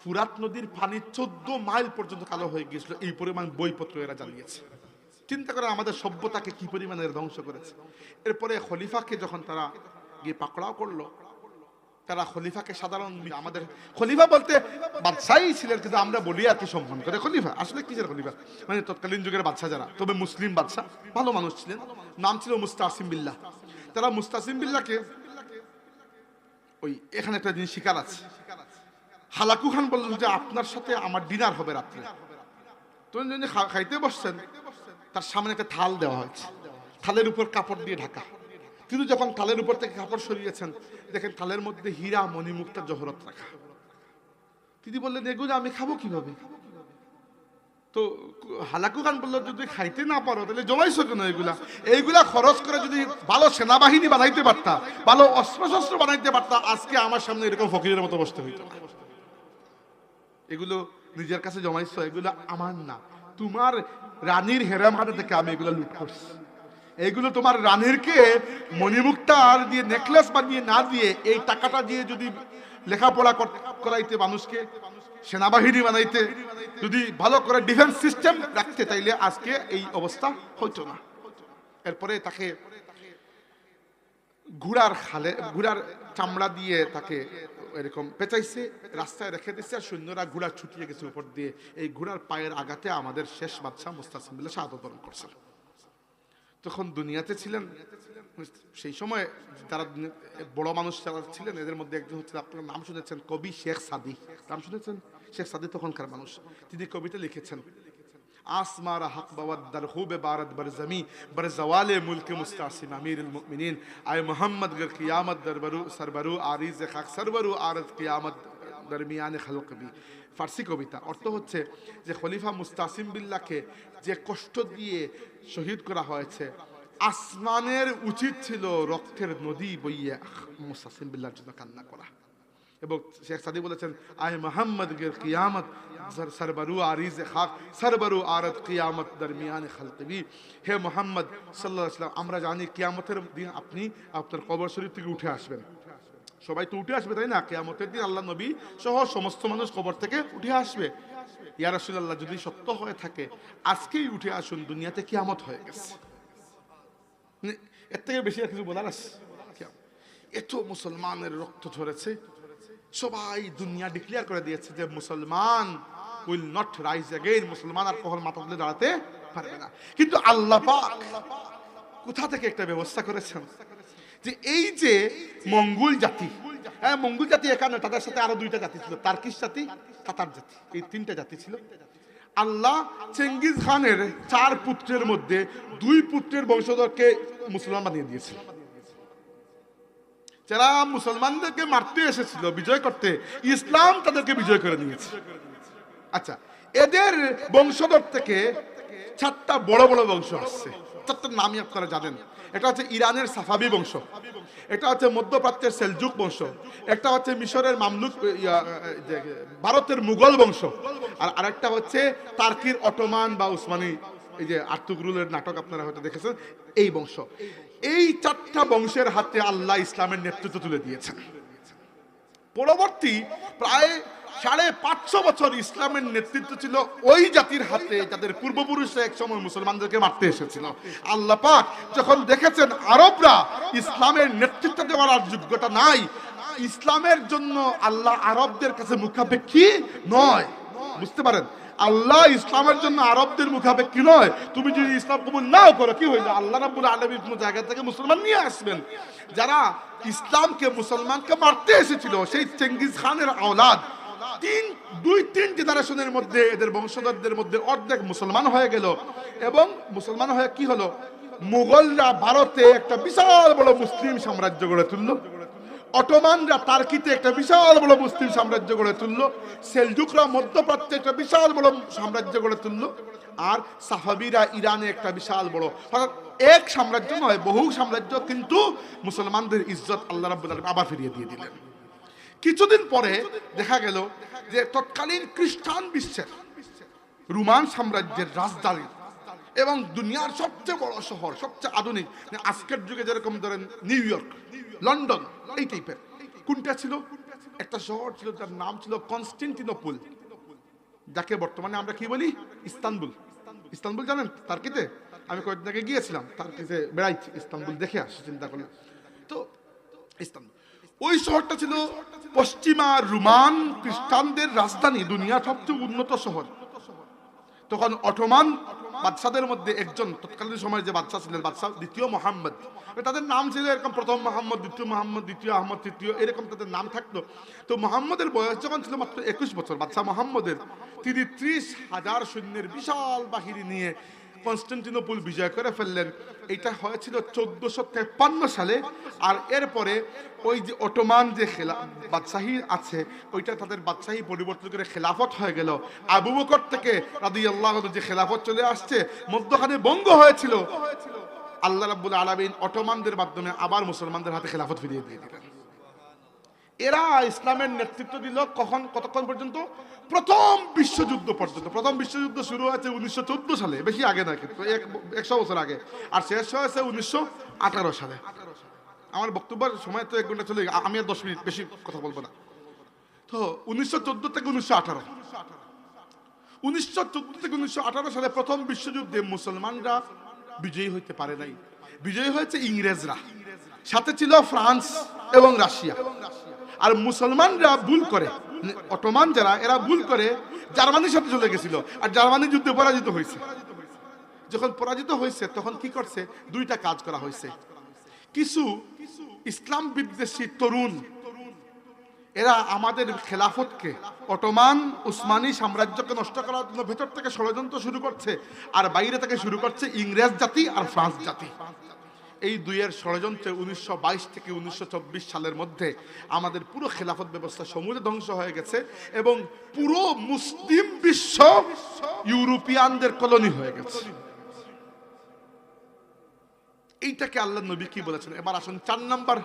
ফুরাত নদীর পানি 14 মাইল পর্যন্ত কালো হয়ে গিয়েছিল, এই পরিমাণ বইপত্র এরা জ্বালিয়েছে। চিন্তা করে আমাদের সভ্যতাকে কি পরিমাণে ধ্বংস করেছে। এরপরে খলিফাকে যখন তারা গিয়ে পাকড়াও করলো, তারা খলিফাকে সাধারণ, আমাদের খলিফা বলতে বাদশাহই ছিলেন, কিন্তু আমরা বলি আর কি সম্মান করে খলিফা। আসলে কিসের খলিফা? মানে তৎকালীন যুগের বাদশা যারা, তবে মুসলিম বাদশা, ভালো মানুষ ছিলেন, নাম ছিল মুস্তাসিম বিল্লাহ। তারা মুস্তাসিম বিল্লাহকে, ওই এখানে একটা জিনিস শিকার আছে, হালাকু খান বললেন যে আপনার সাথে আমার ডিনার হবে রাত্রে। তো যিনি খাইতে বসছেন তার সামনে একটা থাল দেওয়া হয়েছে, থালের উপর কাপড় দিয়ে ঢাকা। কিন্তু যখন থালের উপর থেকে কাপড় সরিয়েছেন দেখেন থালের মধ্যে হীরা মণিমুক্তা জহরত রাখা। তিনি বললেন এগুলো আমি খাবো কিভাবে? তো হালাকু খান বললো যদি খাইতে না পারো তাহলে জমাইছো কেন এগুলা? এইগুলা খরচ করে যদি ভালো সেনাবাহিনী বানাইতে পারতা, ভালো অস্ত্রশস্ত্র বানাইতে পারতা, আজকে আমার সামনে এরকম ফকিরের মতো বসতে হইতো না। এগুলো নিজের কাছে জমাইছো, এগুলো আমার না, তোমার রানীর হেরামখানা থেকে আমি এগুলো লুট করছি। এইগুলো তোমার রানীরকে মণিমুক্তার দিয়ে নেকলেস বানিয়ে না দিয়ে এই টাকাটা দিয়ে যদি লেখাপড়া করাইতে, মানুষকে সেনাবাহিনী বানাইতে, যদি ভালো করে ডিফেন্স সিস্টেম রাখতে, তাইলে আজকে এই অবস্থা হইতো না। এরপরে তাকে ঘোড়ার চামড়া দিয়ে তাকে এরকম পেঁচাইছে, রাস্তায় রেখে দিচ্ছে, আর সৈন্যরা ঘোড়া ছুটিয়ে গেছে উপর দিয়ে। এই ঘোড়ার পায়ের আঘাতে আমাদের শেষ বাদশাহ মুস্তাসিম বিল্লাহ শাহাদাত বরণ করছেন। তখন দুনিয়াতে ছিলেন, সেই সময় তারা বড় মানুষ যারা ছিলেন এদের মধ্যে একজন হচ্ছে, আপনার নাম শুনেছেন, কবি শেখ সাদি। নাম শুনেছেন? শেখ সাদি তখনকার মানুষ। তিনি কবিতা লিখেছেন, আসমারা হক বাওয়াদ্দার খুবে বারাত বরজমি बर जवाले मुल्क मुस्तासिम अमीरुल मुमिनीन आए मोहम्मद गर क़ियामत दरबरु सरबरु आरिज खाक सरबरु आरज क़ियामत दरमियान खल्क भी। ফার্সি কবিতা। অর্থ হচ্ছে যে খলিফা মুস্তাসিম বিল্লাহকে যে কষ্ট দিয়ে শহীদ করা হয়েছে, আসমানের উচিত ছিল রক্তের নদী বইয়ে মুস্তাসিম বিল্লাহর জন্য কান্না করা। এবং শেখ সাদি বলেছেন, আয় মোহাম্মদ গের কিয়ামত সরবরু আরিজ খাক সরবরু আরত কিয়ামত দরমিয়ান খালকবি। হে মোহাম্মদ সাল্লাল্লাহু আলাইহি ওয়াসাল্লাম, আমরা জানি কিয়ামতের দিন আপনি আপনার কবর শরীফ থেকে উঠে আসবেন। সবাই তো উঠে আসবে, তাই না? কিয়ামতের দিন আল্লাহ নবী সহ সমস্ত মানুষ কবর থেকে উঠে আসবে। ইয়া রাসূলুল্লাহ, যদি সত্য হয়ে থাকে আজকেই উঠে আসুন, দুনিয়াতে কিয়ামত হয়ে গেছে। এর থেকে বেশি আর কিছু বলার আছে? এত মুসলমানের রক্ত ঝরেছে, সবাই দুনিয়া ডিক্লেয়ার করে দিয়েছে যে মুসলমান উইল নট রাইজ अगेन, মুসলমান আর কখনো মাথা তুলে দাঁড়াতে পারবে না। কিন্তু আল্লাহ পাক কোথা থেকে একটা ব্যবস্থা করেছেন যে এই যে মঙ্গোল জাতি, হ্যাঁ মঙ্গোল জাতি এখানে, তাদের সাথে আরো দুইটা জাতি ছিল, তার্কিশ জাতি, তাতার জাতি, এই তিনটা জাতি ছিল। আল্লাহ চেঙ্গিজ খানের 4 পুত্রের মধ্যে 2 পুত্রের বংশধরকে মুসলমান বানিয়ে দিয়েছিল। যারা মুসলমানদেরকে মারতে এসেছিল, বিজয় করতে, ইসলাম তাদেরকে বিজয় করে নিয়েছে। আচ্ছা, এদের বংশধর থেকে 4টা বড় বড় বংশ আসছে। 4টার নামই আপনারা জানেন। এটা হচ্ছে ইরানের সাফাবি বংশ, এটা হচ্ছে মধ্যপ্রাচ্যের সেলজুক বংশ, একটা হচ্ছে মিশরের মামলুক ভারতের মুঘল বংশ, আর আরেকটা হচ্ছে টার্কির অটোমান বা উসমানী, এই যে আর্তুগরুলের নাটক আপনারা হয়তো দেখেছেন, এই বংশ। এই 4টা বংশের হাতে আল্লাহ ইসলামের নেতৃত্ব তুলে দিয়েছেন। পরবর্তী প্রায় 550 বছর ইসলামের নেতৃত্ব ছিল ওই জাতির হাতে, যাদের পূর্বপুরুষরা একসময় মুসলমানদেরকে মারতে এসেছিল। আল্লাহ পাক যখন দেখেছেন আরবরা ইসলামের নেতৃত্ব দেওয়ার আর যোগ্যতা নাই, ইসলামের জন্য আল্লাহ আরবদের কাছে মুখাপেক্ষী নয়। বুঝতে পারেন, আল্লাহ ইসলামের জন্য আরবদের মুখাপেক্ষী নয়। তুমি যদি ইসলাম কবুল নাও করো, কি হইলো? আল্লাহ রাব্বুল আলামিন কোন জায়গা থেকে মুসলমান নিয়ে আসবেন। যারা ইসলামকে, মুসলমানকে মারতে এসেছিল, সেই চেঙ্গিজ খানের আওলাদ, 2-3 জেনারেশনের মধ্যে এদের বংশধরদের মধ্যে অর্ধেক মুসলমান হয়ে গেল। এবং মুসলমান হয়ে কি হলো? মুঘলরা ভারতে একটা বিশাল বড় মুসলিম সাম্রাজ্য গড়ে তুললো, অটোমানরা টার্কিতে একটা বিশাল বড় মুসলিম সাম্রাজ্য গড়ে তুললো, সেলজুকরা মধ্যপ্রাচ্যে একটা বিশাল বড় সাম্রাজ্য গড়ে তুললো, আর সাফাবিরা ইরানে একটা বিশাল বড়। এক সাম্রাজ্য নয়, বহু সাম্রাজ্য। কিন্তু মুসলমানদের ইজ্জত আল্লাহ রাব্বুল আলামিন আবার ফিরিয়ে দিয়ে দিলেন। কিছুদিন পরে দেখা গেল যে তৎকালীন খ্রিস্টান বিশ্বের রোমান সাম্রাজ্যের রাজধানী এবং দুনিয়ার সবচেয়ে বড় শহর, সবচেয়ে আধুনিক, আজকের যুগে যেরকম ধরেন নিউ ইয়র্ক, লন্ডন, এই টাইপের, কোনটা ছিল? একটা শহর ছিল যার নাম ছিল কনস্টান্টিনোপল, যাকে বর্তমানে আমরা কি বলি? ইস্তানবুল। ইস্তানবুল জানেন? টার্কিতে আমি কয়েকদিন আগে গিয়েছিলাম, টার্কিতে বেড়াইছি, ইস্তানবুল দেখে আসছি, চিন্তা করলাম। তো ইস্তানবুল, ওই শহরটা ছিল পশ্চিমা রোমান খ্রিস্টানদের রাজধানী, দুনিয়ার সবচেয়ে উন্নত শহর। তখন অটোমান বাদশাদের মধ্যে একজন, তৎকালীন সময়ের যে বাদশা ছিলেন, বাদশা দ্বিতীয় মোহাম্মদ, তাদের নাম ছিল এরকম, প্রথম মোহাম্মদ, দ্বিতীয় মোহাম্মদ, দ্বিতীয় আহমদ, তৃতীয়, এরকম তাদের নাম থাকতো। তো মোহাম্মদের বয়স যখন ছিল মাত্র 21 বছর, বাদশা মোহাম্মদের, তিনি 30,000 সৈন্যের বিশাল বাহিনী নিয়ে কনস্টান্টিনোপল বিজয় করে ফেললেন। এটা হয়েছিল 1453 সালে। আর এরপরে ওই যে অটোমান যে বাদশাহী আছে, ওইটা তাদের বাদশাহী পরিবর্তন করে খেলাফত হয়ে গেল। আবু বকর থেকে রাদিয়াল্লাহু আনহু যে খেলাফত চলে আসছে, মধ্যখানে ভঙ্গ হয়েছিল, আল্লাহ রাব্বুল আলামিন অটোমানদের মাধ্যমে আবার মুসলমানদের হাতে খেলাফত ফিরিয়ে দিয়ে দিলেন। এরা ইসলামের নেতৃত্ব দিল কতক্ষণ পর্যন্ত? প্রথম বিশ্বযুদ্ধ পর্যন্ত। প্রথম বিশ্বযুদ্ধ শুরু হয়েছে 1914 সালে, বেশি আগে না, কিন্তু 100 বছর আগে, আর শেষ হয়েছে 1918 সালে। আমার বক্তব্যের সময় তো 1 ঘন্টা চলে, আমি আর 10 মিনিট বেশি কথা বলবো না। তো 1914 থেকে 1918, 1914 থেকে 1918 সালে প্রথম বিশ্বযুদ্ধে মুসলমানরা বিজয়ী হইতে পারে নাই। বিজয়ী হয়েছে ইংরেজরা, সাথে ছিল ফ্রান্স এবং রাশিয়া। আর মুসলমানরা ভুল করে, অটোমান যারা, এরা ভুল করে জার্মানির সাথে চলে গেছিল, আর জার্মানি যুদ্ধে পরাজিত হয়েছে। যখন পরাজিত হয়েছে তখন কি করছে? 2টা কাজ করা হয়েছে। কিছু ইসলাম বিদ্বেষী তরুণ, এরা আমাদের খেলাফতকে, অটোমান উসমানী সাম্রাজ্যকে নষ্ট করার জন্য ভেতর থেকে ষড়যন্ত্র শুরু করছে, আর বাইরে থেকে শুরু করছে ইংরেজ জাতি আর ফ্রান্স জাতি। এই দুইয়ের ষড়যন্ত্রে 1922 থেকে 1924 সালের মধ্যে আমাদের পুরো খেলাফত ব্যবস্থা সমূলে ধ্বংস হয়ে গেছে, এবং পুরো মুসলিম বিশ্ব ইউরোপিয়ানদের কলোনি হয়ে গেছে। এইটাকে আল্লাহ নবী কি বলেছেন? এবার আসুন 4 নম্বর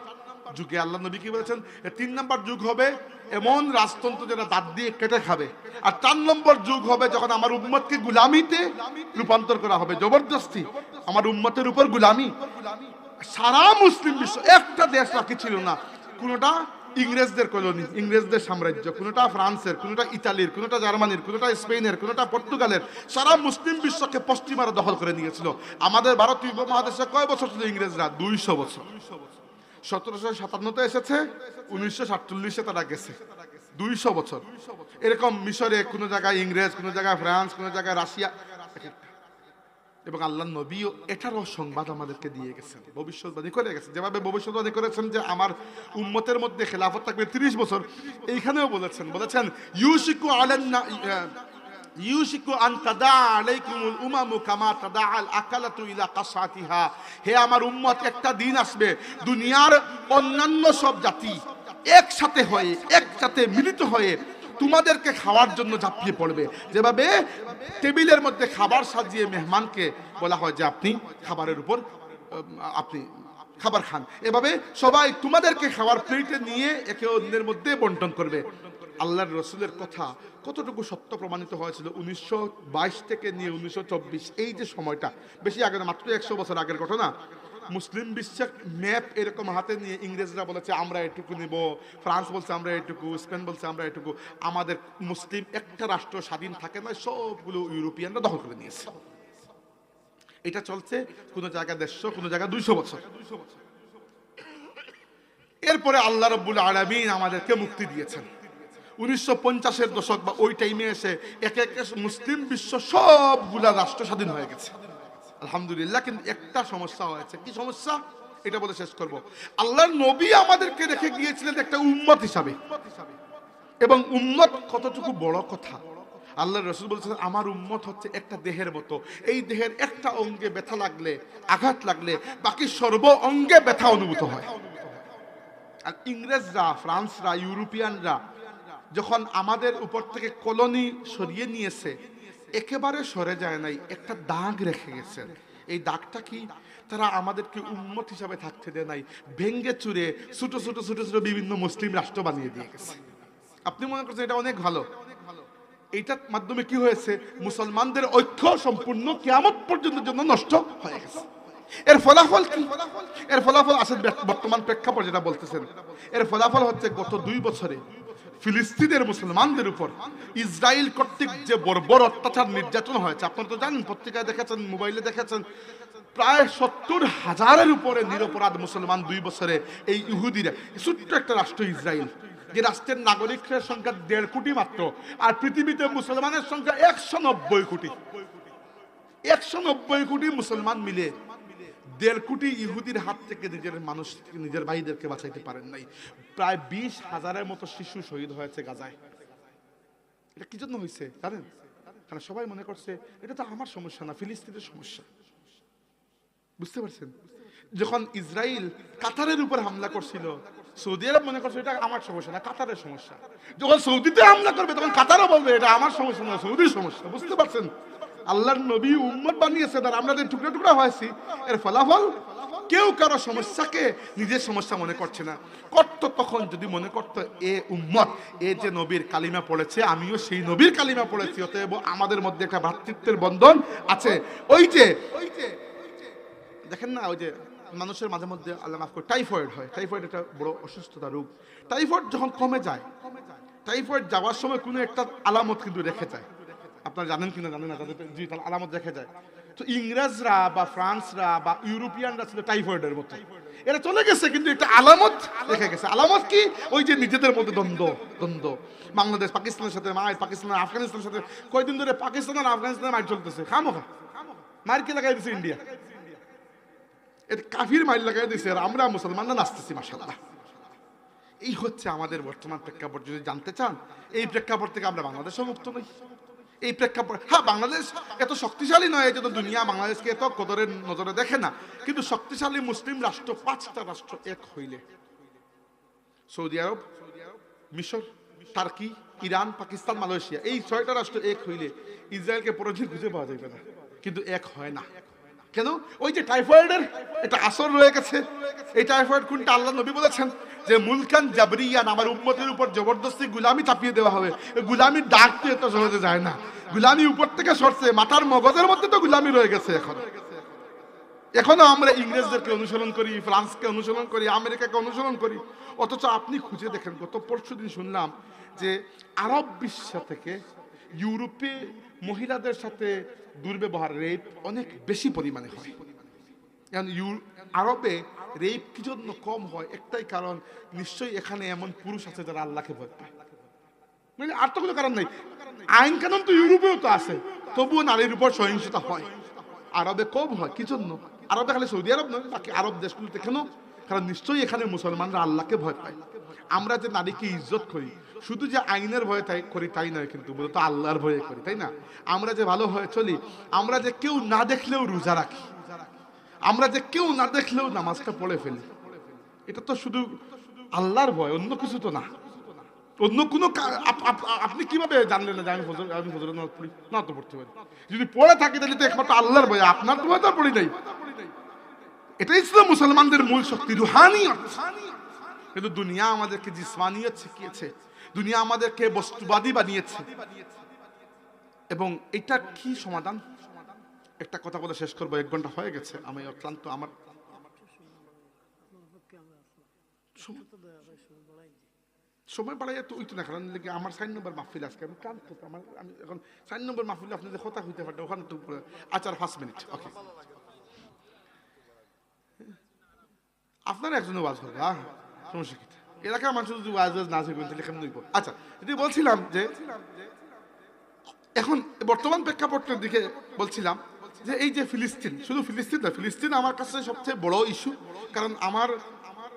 যুগে আল্লাহ নবী কি বলেছেন? 3 নম্বর যুগ হবে এমন রাজতন্ত্র যেটা দাঁত দিয়ে কেটে খাবে, আর 4 নম্বর যুগ হবে যখন আমার উম্মতকে গুলামিতে রূপান্তর করা হবে, জবরদস্তি আমার উম্মতের উপর গুলামি। সারা মুসলিম বিশ্ব, একটা দেশ বাকি ছিল না, কোনটা ইংরেজদের কলোনি, ইংরেজদের সাম্রাজ্য, কোনটা ফ্রান্সের, কোনটা ইতালির, কোনটা জার্মানির, কোনটা স্পেনের, কোনটা পর্তুগালের। সারা মুসলিম বিশ্বকে পশ্চিমারা দখল করে নিয়েছিল। আমাদের ভারতীয় উপমহাদেশে কয় বছর ছিল ইংরেজরা? 200 বছর। 1757 এসেছে, 1947 তারা গেছে, 200 বছর। এরকম মিশরে কোন জায়গায় ইংরেজ, কোন জায়গায় ফ্রান্স, কোন জায়গায় রাশিয়া। এবং আল্লাহ নবীও এটারও সংবাদ আমাদেরকে দিয়ে গেছেন, ভবিষ্যৎবাণী করে গেছেন। যেভাবে ভবিষ্যৎবাণী করেছেন যে আমার উম্মতের মধ্যে খেলাফত থাকবে 30 বছর, এইখানেও বলেছেন ইউশিকু আন তাদা আলাইকুমুল উমামু কামা তাদা আল আকালাতু ইলা কাসাতিহা। হে আমার উম্মত, একটা দিন আসবে দুনিয়ার অন্যান্য সব জাতি একসাথে মিলিত হয়ে তোমাদেরকে খাওয়ার জন্য ঝাঁপিয়ে পড়বে। যেভাবে টেবিলের মধ্যে খাবার সাজিয়ে মেহমানকে বলা হয় যে আপনি খাবারের উপর আপনি খাবার খান, এভাবে সবাই তোমাদেরকে খাবার প্লেটে নিয়ে একে অন্যের মধ্যে বন্টন করবে। আল্লাহর রসুলের কথা কতটুকু সত্য প্রমাণিত হয়েছিল 1922 থেকে নিয়ে 1924, এই যে সময়টা, বেশি আগে না, মাত্র 100 বছর আগের ঘটনা। মুসলিম বিশ্বের ম্যাপ এরকম হাতে নিয়ে ইংরেজরা বলেছে আমরা এটুকু নিব, ফ্রান্স বলছে আমরা এটুকু, স্পেন বলছে আমরা এটুকু। আমাদের মুসলিম একটা রাষ্ট্র স্বাধীন থাকে না, সবগুলো ইউরোপিয়ানরা দখল করে নিয়েছে। এটা চলছে কোন জায়গায় 150, কোন জায়গায় 200 বছর। এরপরে আল্লাহ রাব্বুল আলামিন আমাদেরকে মুক্তি দিয়েছেন। 1950-এর দশক বা ওই টাইমে এসে একে একে মুসলিম বিশ্ব সবগুলা রাষ্ট্র স্বাধীন হয়ে গেছে, আলহামদুলিল্লাহ। কিন্তু একটা সমস্যা হয়েছে। কি সমস্যা? এটা বলে শেষ করব। আল্লাহর নবী আমাদেরকে রেখে গিয়েছিলেন একটা উম্মত হিসাবে, এবং উম্মত কতটুকু বড় কথা। আল্লাহর রাসূল বলেছেন আমার উম্মত হচ্ছে একটা দেহের মতো, এই দেহের একটা অঙ্গে ব্যথা লাগলে, আঘাত লাগলে বাকি সর্ব অঙ্গে ব্যথা অনুভূত হয়। আর ইংরেজরা, ফ্রান্সরা, ইউরোপিয়ানরা যখন আমাদের উপর থেকে কলোনি সরিয়ে নিয়েছে, একেবারে সরে যায় নাই, একটা দাগ রেখে গেছে। এই দাগটা কি? তারা আমাদেরকে উম্মত হিসাবে থাকতে দেয় নাই, ভেঙ্গে চুরে ছোট ছোট ছোট ছোট বিভিন্ন মুসলিম রাষ্ট্র বানিয়ে দিয়ে গেছে। আপনি মনে করছেন এটা অনেক ভালো? এইটার মাধ্যমে কি হয়েছে? মুসলমানদের ঐক্য সম্পূর্ণ কিয়ামত পর্যন্ত জন্য নষ্ট হয়ে গেছে। এর ফলাফল কি? এর ফলাফল আসলে বর্তমান প্রেক্ষাপট যেটা বলতেছেন, এর ফলাফল হচ্ছে গত 2 বছরে ফিলিস্তিনের মুসলমানদের উপর ইসরায়েল কর্তৃক যে বর্বর অত্যাচার নির্যাতন হয়েছে, আপনারা তো জানেন, পত্রিকায় দেখেছেন, মোবাইলে দেখেছেন, প্রায় 70,000-এর উপরে নিরপরাধ মুসলমান 2 বছরে এই ইহুদিরা, ছোট্ট একটা রাষ্ট্র ইসরায়েল, যে রাষ্ট্রের নাগরিকের সংখ্যা 1.5 কোটি মাত্র, আর পৃথিবীতে মুসলমানের সংখ্যা 190 কোটি। 190 কোটি মুসলমান মিলে 1.5 কোটি ইহুদির হাত থেকে নিজের মানুষ, নিজের ভাইদেরকে বাঁচাইতে পারেন নাই। প্রায় 20,000-এর মতো শিশু শহীদ হয়েছে গাজায়। এটা কি জন্য হয়েছে জানেন? কারণ সবাই মনে করছে এটা তো আমার সমস্যা না, ফিলিস্তিনের সমস্যা। বুঝতে পারছেন? যখন ইসরায়েল কাতারের উপর হামলা করছিল, সৌদি আরব মনে করছে এটা আমার সমস্যা না, কাতারের সমস্যা। যখন সৌদিতে হামলা করবে তখন কাতারও বলবে এটা আমার সমস্যা না, সৌদির সমস্যা। বুঝতে পারছেন? আল্লাহর নবী উম্মত বানিয়েছেন আর আমরা যে টুকরা টুকরা হয়েছি, এর ফলাফল কেউ কারো সমস্যাকে নিজের সমস্যা মনে করছে না। করত তখন যদি মনে করতো এ উম্মত, এ যে নবীর কালিমা পড়েছে, আমিও সেই নবীর কালিমা পড়েছি, অতএব আমাদের মধ্যে একটা ভ্রাতৃত্বের বন্ধন আছে। ওই যে দেখেন না, ওই যে মানুষের মাঝে মধ্যে আল্লাহ মাফ করে টাইফয়েড হয়। টাইফয়েড একটা বড় অসুস্থতা রোগ। টাইফয়েড যখন কমে যায়, টাইফয়েড যাওয়ার সময় কোনো একটা আলামত কিন্তু রেখে যায়। আপনারা জানেন কিনা জানেন না, তাদের তার আলামত রেখে যায়। তো ইংরেজরা বা ফ্রান্সরা বা ইউরোপিয়ানরা ছিল টাইফয়েডের মতো, এরা চলে গেছে কিন্তু একটা আলামত রেখে গেছে। আলামত কি? ওই যে নিজেদের মধ্যে দ্বন্দ্ব। বাংলাদেশ পাকিস্তানের সাথে মার, পাকিস্তান আফগানিস্তানের সাথে কয়দিন ধরে পাকিস্তান আর আফগানিস্তানের মার চলতেছে। খামোখা মার কে লাগাই দিছে ইন্ডিয়া, এর কাফির মাইল লাগাই দিছে, আর আমরা মুসলমানরা নাচতেছি মাশাআল্লাহ। এই হচ্ছে আমাদের বর্তমান প্রেক্ষাপট। যদি জানতে চান, এই প্রেক্ষাপট থেকে আমরা বাংলাদেশও মুক্ত নই। এই প্রেক্ষাপট, হ্যাঁ বাংলাদেশ এত শক্তিশালী নয় যে দুনিয়া বাংলাদেশকে এত কদরের নজরে দেখে না, কিন্তু শক্তিশালী মুসলিম রাষ্ট্র 5টা রাষ্ট্র এক হইলে, সৌদি আরব, মিশর, টার্কি, ইরান, পাকিস্তান, মালয়েশিয়া, এই 6টা রাষ্ট্র এক হইলে ইসরায়েলকে পরদিন খুঁজে পাওয়া যাবে না। কিন্তু এক হয় না কেন? ওই যে টাইফয়েডের এটা আসর রয়ে গেছে। এই টাইফয়েড কোনটা? আল্লাহ নবী বলেছেন যে মুলকান জাবরিয়ান, আমার উম্মতের উপর জবরদস্তি গুলামি চাপিয়ে দেওয়া হবে। গুলামির ডাক তো এত সহজে যায় না, গুলামি উপর থেকে সরছে, মাথার মগজের মধ্যে তো গুলামি রয়ে গেছে। এখনো আমরা ইংরেজদেরকে অনুসরণ করি, ফ্রান্সকে অনুসরণ করি, আমেরিকাকে অনুসরণ করি। অথচ আপনি খুঁজে দেখেন, গত পরশুদিন শুনলাম যে আরব বিশ্ব থেকে ইউরোপে মহিলাদের সাথে দুর্ব্যবহার, রেপ অনেক বেশি পরিমাণে হয়। আরবে রেপ কি জন্য কম হয়? একটাই কারণ, নিশ্চয়ই এখানে এমন পুরুষ আছে যারা আল্লাহকে ভয় পায়। মানে আর তো কোনো কারণ নেই। আইন কানুন তো ইউরোপেও তো আছে, তবুও নারীর উপর সহিংসতা হয়। আরবে কম হয় কি জন্য? আরবে খালি সৌদি আরব নয়, বাকি আরব দেশগুলোতে কেন? কারণ নিশ্চয়ই এখানে মুসলমানরা আল্লাহকে ভয় পায়। আমরা যে নারীকে ইজ্জত করি, শুধু যে আইনের ভয়ে তাই করি তাই নয়, কিন্তু মূলত আল্লাহর ভয়ে করি, তাই না? আমরা যে ভালো হয়ে চলি, আমরা যে কেউ না দেখলেও রোজা রাখি, আমরা যে কেউ না দেখলেও নামাজটা পড়ে ফেলি, এটা তো শুধু আল্লাহর ভয়, অন্য কিছু তো না। অন্য কোনো আপনি কিভাবে জানলেন না যে আমি ফজরের নামাজ পড়ি? না তো পড়তে পারি। যদি পড়ে থাকি তাহলে তো একমাত্র আল্লাহর ভয়, আপনার তো ভয় তো পড়ি নাই। এটাই ছিল মুসলমানদের মূল শক্তি, রুহানিয়ত। কিন্তু দুনিয়া আমাদেরকে জিসমানিয়ত শিখিয়েছে, দুনিয়া আমাদেরকে বস্তুবাদী বানিয়েছে। এবং এটা কি সমাধান? একটা কথা বলে শেষ করবো, 1 ঘন্টা হয়ে গেছে, আমি অক্লান্ত। আমার সময় বাড়াইয়া তো ওইতো না, কারণ আমার 4 নম্বর মাহফিল আজকে, আমি ক্লান্ত। আমি এখন 4 নম্বর মাহফিল আপনি যে কথা হইতে পারতেন ওখানে তো আচার 5 মিনিট। ওকে, আপনারা একজনে ওয়াজ করবো, হ্যাঁ সমস্যা কি? এলাকার মানুষ যদি ওয়াজ না শিখবেন তাহলে কেমন হইব? আচ্ছা, যদি বলছিলাম যে এখন বর্তমান প্রেক্ষাপটের দিকে বলছিলাম যে এই যে ফিলিস্তিন, শুধু ফিলিস্তিন না, ফিলিস্তিন আমার কাছে সবচেয়ে বড় ইস্যু। কারণ আমার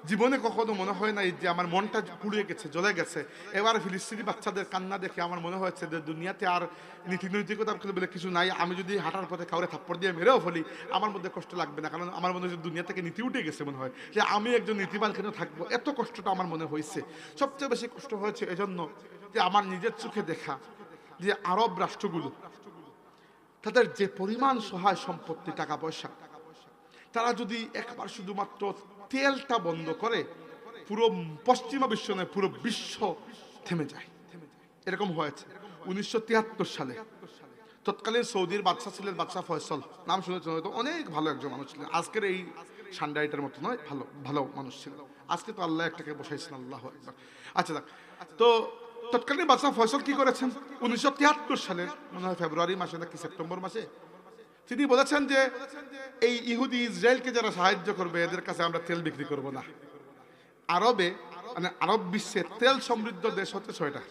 জীবনে কখনো মনে হয় না যে আমার মনটা পুড়িয়ে গেছে, জ্বলে গেছে। এবার ফিলিস্তিনি বাচ্চাদের কান্না দেখে আমার মনে হয়েছে যে দুনিয়াতে আর নীতি নৈতিকতা বলে কিছু নাই। আমি যদি হাঁটার পথে কাউরে থাপ্পড় দিয়ে মেরেও ফেলি, আমার মধ্যে কষ্ট লাগবে না, কারণ আমার মনে হয় দুনিয়া থেকে নীতি উঠে গেছে। মনে হয় যে আমি একজন নীতিবান কেন থাকবো, এত কষ্টটা আমার মনে হয়েছে। সবচেয়ে বেশি কষ্ট হয়েছে এজন্য যে আমার নিজের চোখে দেখা যে আরব রাষ্ট্রগুলো, তাদের যে পরিমাণ সহায় সম্পত্তি, টাকা পয়সা, তারা যদি একবার শুধুমাত্র তেলটা বন্ধ করে, পুরো পশ্চিমা বিশ্ব নয় পুরো বিশ্ব থেমে যায়। এরকম হয়েছে 1973 সালে। তৎকালীন সৌদির বাদশাহ ছিলেন বাদশাহ ফয়সল, নাম শুনেছেন হয়তো, অনেক ভালো একজন মানুষ ছিলেন। আজকের এই সান্ডাইটার মতো নয়, ভালো ভালো মানুষ ছিলেন। আজকে তো আল্লাহ একটাকে বসাইছেন, আল্লাহ একবার। আচ্ছা, তো তৎকালীন বাদশাহ ফয়সল কি করেছেন 1973 সালে, মনে হয় ফেব্রুয়ারি মাসে নাকি সেপ্টেম্বর মাসে, তিনি বলেছেন যে এই ইহুদি ইসরায়েলকে যারা সাহায্য করবে এদের কাছে আমরা তেল বিক্রি করব না। আরবে মানে আরব বিশ্বের তেল সমৃদ্ধ দেশ হচ্ছে 6টা: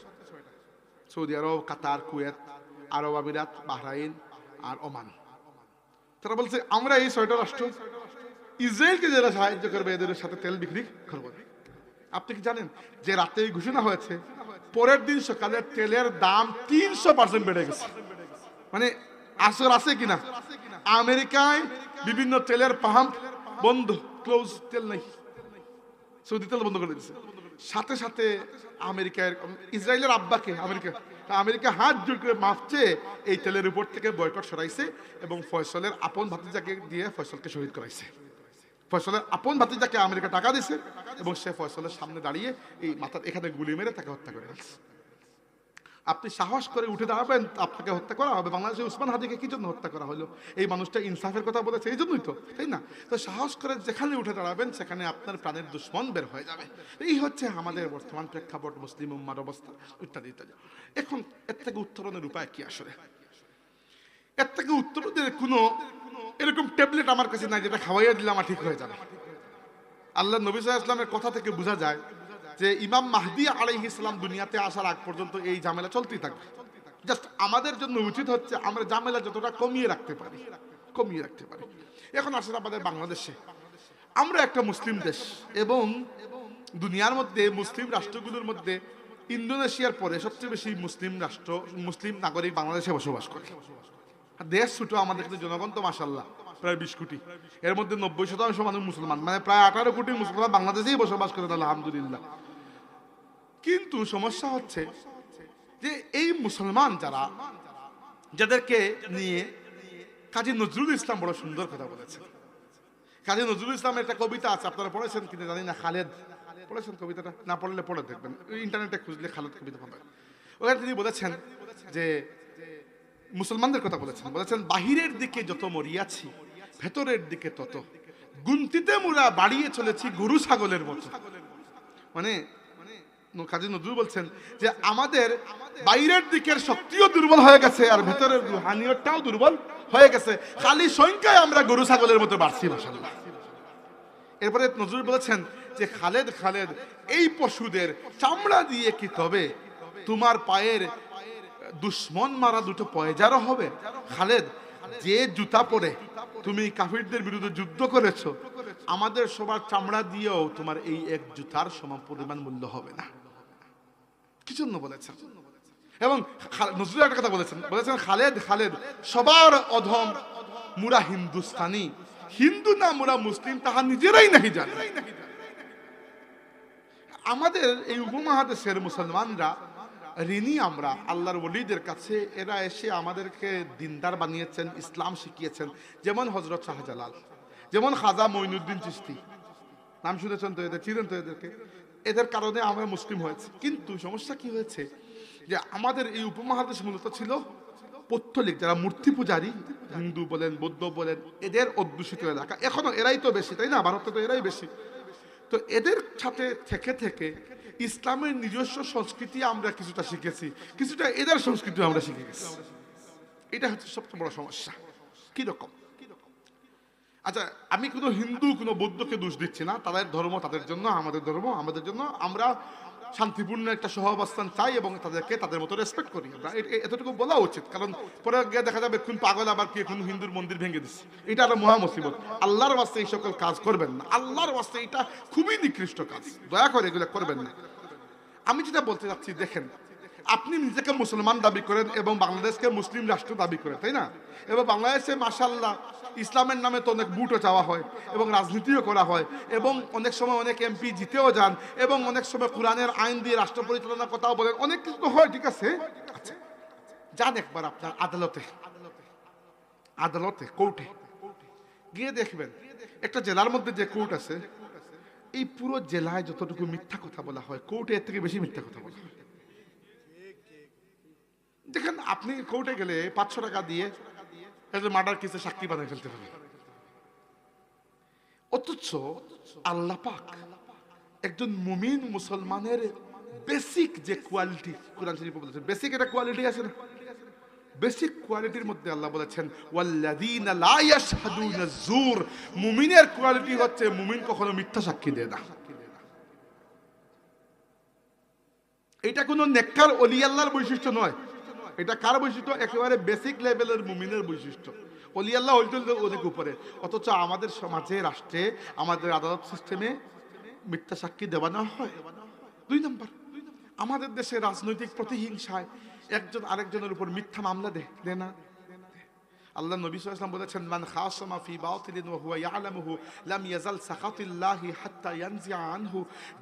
সৌদি আরব, কাতার, কুয়েত, আরব আমিরাত, বাহরাইন আর ওমান। তারা বলছে আমরা এই 6টা রাষ্ট্র ইসরায়েলকে যারা সাহায্য করবে এদের সাথে তেল বিক্রি করবো। আপনি কি জানেন যে রাতে এই ঘোষণা হয়েছে, পরের দিন সকালে তেলের দাম 300% বেড়ে গেছে। মানে আসর আছে কিনা, আমেরিকায় বিভিন্ন তেলের পাম্প বন্ধ, ক্লোজ, তেল নাই, সৌদি তেল বন্ধ করে দিয়েছে। সাথে সাথে আমেরিকার ইসরায়েলের আব্বাকে আমেরিকা হাত জোর করে মাফ চেয়ে এই তেলের উপর থেকে বয়কট সরাইছে এবং ফয়সলের আপন ভাতিজাকে দিয়ে ফয়সলকে শহীদ করাইছে। ফয়সলের আপন ভাতিজাকে আমেরিকা টাকা দিছে এবং সে ফয়সলের সামনে দাঁড়িয়ে এই মাথার এখানে গুলি মেরে তাকে হত্যা করে ফেলছে। আপনি সাহস করে উঠে দাঁড়াবেন, আপনাকে হত্যা করা হবে। বাংলাদেশে উসমান হাদিকে কি জন্য হত্যা করা হলো? এই মানুষটা ইনসাফের কথা বলেছে এই জন্যই তো, তাই না? তো সাহস করে যেখানে উঠে দাঁড়াবেন সেখানে আপনার প্রাণের দুশ্মন বের হয়ে যাবে। এই হচ্ছে আমাদের বর্তমান প্রেক্ষাপট, মুসলিম উম্মার অবস্থা, ইত্যাদি ইত্যাদি। এখন এর থেকে উত্তরণের উপায় কি? আসলে এর থেকে উত্তরণের কোনো এরকম ট্যাবলেট আমার কাছে নাই যেটা খাওয়াইয়া দিলে আমার ঠিক হয়ে যাবে। আল্লাহ নবী সাল্লাল্লাহু আলাইহি ওয়াসাল্লামের কথা থেকে বোঝা যায় যে ইমাম মাহদী আলাইহিস সালাম দুনিয়াতে আসার আগ পর্যন্ত এই ঝামেলা চলতেই থাকবে। জাস্ট আমাদের জন্য উচিত হচ্ছে আমরা ঝামেলা যতটা কমিয়ে রাখতে পারি। এখন আসলে আমাদের বাংলাদেশে আমরা একটা মুসলিম দেশ এবং দুনিয়ার মধ্যে মুসলিম রাষ্ট্রগুলোর মধ্যে ইন্দোনেশিয়ার পরে সবচেয়ে বেশি মুসলিম নাগরিক বাংলাদেশে বসবাস করে। দেশ ছোট, আমাদের কিন্তু জনগণ তো মাশাআল্লাহ প্রায় 20 কোটি, এর মধ্যে 90% মানুষ মুসলমান, মানে প্রায় 18 কোটি মুসলমান বাংলাদেশেই বসবাস করেন, আলহামদুলিল্লাহ। কিন্তু সমস্যা হচ্ছে যে এই মুসলমান যাদেরকে নিয়ে কাজী নজরুল ইসলাম বড় সুন্দর কথা বলেছেন। কাজী নজরুল ইসলামের একটা কবিতা আছে, আপনারা পড়েছেন কিনা জানি না, খালেদ পড়েছেন কবিতাটা? না পড়লে পড়ে দেখবেন, ইন্টারনেটে খুঁজলে খালেদ কবিতা পাবেন। ওখানে তিনি বলেছেন যে মুসলমানদের কথা বলেছেন বাহিরের দিকে যত মরিয়াছি ভেতরের দিকে তত, গুনতিতে মোরা বাড়িয়ে চলেছি গরু ছাগলের মতো। মানে কাজী নজরুল বলছেন যে আমাদের বাইরের দিকের শক্তিও দুর্বল হয়ে গেছে আর ভেতরের রুহানিয়তটাও দুর্বল হয়ে গেছে, খালি সংখ্যায় আমরা গরু ছাগলের মতো বাড়ছি, মাশাআল্লাহ। এরপরে নজরুল বলেছেন যে খালেদ এই পশুদের চামড়া দিয়ে কি তবে তোমার পায়ের দুশ্মন মারা দুটো পয়জারও হবে? খালেদ, যে জুতা পরে তুমি কাফিরদের বিরুদ্ধে যুদ্ধ করেছো, আমাদের সবার চামড়া দিয়েও তোমার এই এক জুতার সমান পরিমাণ মূল্য হবে না। কি জন্য বলেছেন? এবং নজরুল একটা কথা বলেছেন খালেদ সবার অধম মুরা হিন্দুস্তানি, হিন্দু না মুরা মুসলিম তাহা নিজেরাই নাহি জানে। আমাদের এই উপমহাদেশের মুসলমানরা ঋণী আমরা আল্লাহর ওলিদের কাছে। এরা এসে আমাদেরকে দিনদার বানিয়েছেন, ইসলাম শিখিয়েছেন। যেমন হযরত শাহজালাল, যেমন খাজা মঈনুদ্দিন চিশতি, নাম শুনেছেন তো, এদের চিনেন তো এদেরকে। এদের কারণে আমরা মুসলিম হয়েছি। কিন্তু সমস্যা কি হয়েছে যে আমাদের এই উপমহাদেশ মূলত ছিল পৌত্তলিক, যারা মূর্তি পূজারী, হিন্দু বলেন বৌদ্ধ বলেন, এদের অধ্যুষিত এলাকা। এখনো এরাই তো বেশি, তাই না? ভারতে তো এরাই বেশি। তো এদের সাথে থেকে ইসলামের নিজস্ব সংস্কৃতি আমরা কিছুটা শিখেছি, কিছুটা এদের সংস্কৃতি আমরা শিখে গেছি। এটা হচ্ছে সবচেয়ে বড় সমস্যা। কি রকম? আচ্ছা, আমি কোনো হিন্দু কোনো বৌদ্ধকে দোষ দিচ্ছি না, তাদের ধর্ম তাদের জন্য, আমাদের ধর্ম আমাদের জন্য। আমরা শান্তিপূর্ণ একটা সহাবস্থান চাই এবং তাদেরকে তাদের মতো রেসপেক্ট করি। আমরা এতটুকু বলা উচিত, কারণ পরে গিয়ে দেখা যাবে কোন পাগল আবার কে কোন হিন্দুর মন্দির ভেঙে দিচ্ছে। এটা আরো মহা মুসিবত। আল্লাহর ওয়াস্তে এই সকল কাজ করবেন না, আল্লাহর ওয়াস্তে এটা খুবই নিকৃষ্ট কাজ, দয়া করে এগুলো করবেন না। আমি যেটা বলতে চাচ্ছি, দেখেন, আপনি নিজেকে মুসলমান দাবি করেন এবং বাংলাদেশকে মুসলিম রাষ্ট্র দাবি করেন, তাই না? এবং বাংলাদেশে মাশাআল্লাহ ইসলামের নামে তো অনেক বুটও চাওয়া হয় এবং রাজনীতিও করা হয় এবং অনেক সময় অনেক এমপি জিতেও যান এবং অনেক সময় কোরআনের আইন দিয়ে রাষ্ট্র পরিচালনার কথাও বলেন, অনেক কিছু তো হয়, ঠিক আছে। আচ্ছা, যান একবার আপনার আদালতে কোর্টে গিয়ে দেখবেন, একটা জেলার মধ্যে যে কোর্ট আছে, এই পুরো জেলায় যতটুকু মিথ্যা কথা বলা হয়, কোর্টে এর থেকে বেশি মিথ্যা কথা বলা হয়। দেখেন, আপনি কোর্টে গেলে 500 টাকা দিয়ে মার্ডার কেসে সাক্ষী বানিয়ে ফেলতে পারেন, অথচ আল্লাহ পাক একজন মুমিন মুসলমানের বেসিক যে কোয়ালিটি, কোরআন শরীফে বলেছেন বেসিক একটা কোয়ালিটি আছে না, বেসিক কোয়ালিটির মধ্যে আল্লাহ বলেছেন ওয়াল্লাযীনা লা ইয়াশহাদুনা যুর, মুমিনের কোয়ালিটি হচ্ছে মুমিন কখনো মিথ্যা সাক্ষী দেয় না। এটা কোনো নেককার ওলি আল্লাহর বৈশিষ্ট্য নয়, এটা কার বৈশিষ্ট্য? একেবারে বেসিক লেভেলের মুমিনের বৈশিষ্ট্য। অলি আল্লাহ অনেক উপরে, অথচ আমাদের সমাজে, রাষ্ট্রে, আমাদের আদালত সিস্টেমে মিথ্যা সাক্ষী দেওয়া না হয়। 2 নম্বর, আমাদের দেশে রাজনৈতিক প্রতিহিংসায় একজন আরেকজনের উপর মিথ্যা মামলা দেয় না। আল্লাহ নবী সাল্লাল্লাহু আলাইহি ওয়াসাল্লাম বলেছেন, মান খাসামা ফি বাতিলিন ওয়া হুয়া ইয়ালামুহু লাম ইয়াজাল সাখাতুল্লাহি হাত্তা ইয়ানজিআ আনহু।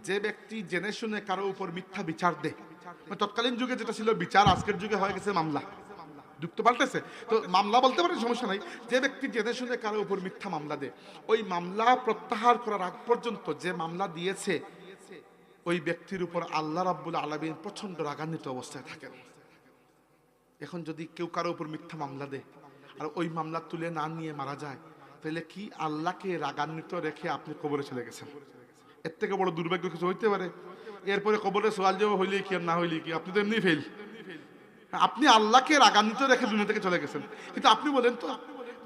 যে ব্যক্তি জেনে শুনে কারো উপর মিথ্যা বিচার দেয়, মানে তৎকালীন যুগে যেটা ছিল বিচার, আজকের যুগে হয়ে গেছে মামলা, যুক্ত পাল্টেছে, তো মামলা বলতে পারেন, সমস্যা নাই। যে ব্যক্তি জেনে শুনে কারো উপর মিথ্যা মামলা দেয়, ওই মামলা প্রত্যাহার করার আগ পর্যন্ত যে মামলা দিয়েছে ওই ব্যক্তির উপর আল্লাহ রাব্বুল আলামিন প্রচন্ড রাগান্বিত অবস্থায় থাকেন। এখন যদি কেউ কারো উপর মিথ্যা মামলা দেয় আর ওই মামলা তুলে না নিয়ে মারা যায়, তাহলে কি আল্লাহকে রাগান্বিত রেখে আপনি কবরে চলে গেছেন? এর থেকে বড় দুর্ভাগ্য কিছু হইতে পারে? এরপরে কবরে সোয়াল জবাব হইলে কি আর না হইলে কি, আপনি তো এমনি ফেল। আপনি আল্লাহকে রাগান্বিত রেখে দুনিয়া থেকে চলে গেছেন। কিন্তু আপনি বলেন তো,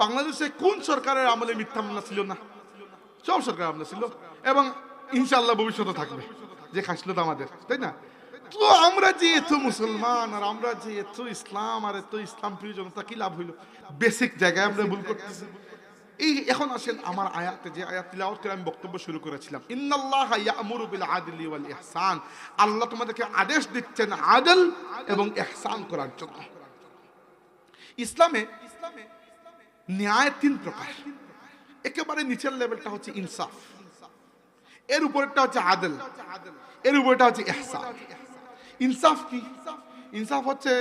বাংলাদেশে কোন সরকারের আমলে মিথ্যা মামলা ছিল না? সব সরকার আমলে ছিল, এবং ইনশাআল্লাহ ভবিষ্যতে থাকবে, যে খাসল তো আমাদের, তাই না? তো আমরা যে এত মুসলমান, আর আমরা যে এত ইসলাম, আর এত ইসলাম প্রিয় জনতা, কি লাভ হইল? বেসিক জায়গায় আমরা ভুল করতেছি। এই এখন আসেন আমার আয়াতে, যে আয়াত তিলাওয়াত করে আমি বক্তব্য শুরু করেছিলাম, ইন্নাল্লাহা ইয়া'মুরু বিল আদলি ওয়াল ইহসান। আল্লাহ তোমাদেরকে আদেশ দিচ্ছেন আদল এবং ইহসান করার জন্য। ইসলামে ন্যায় 3 প্রকার। একেবারে নিচের লেভেলটা হচ্ছে ইনসাফ, এর উপরেরটা হচ্ছে আদল, এর উপরেরটা হচ্ছে ইহসান। ইনসাফ কি? ইনসাফ হচ্ছে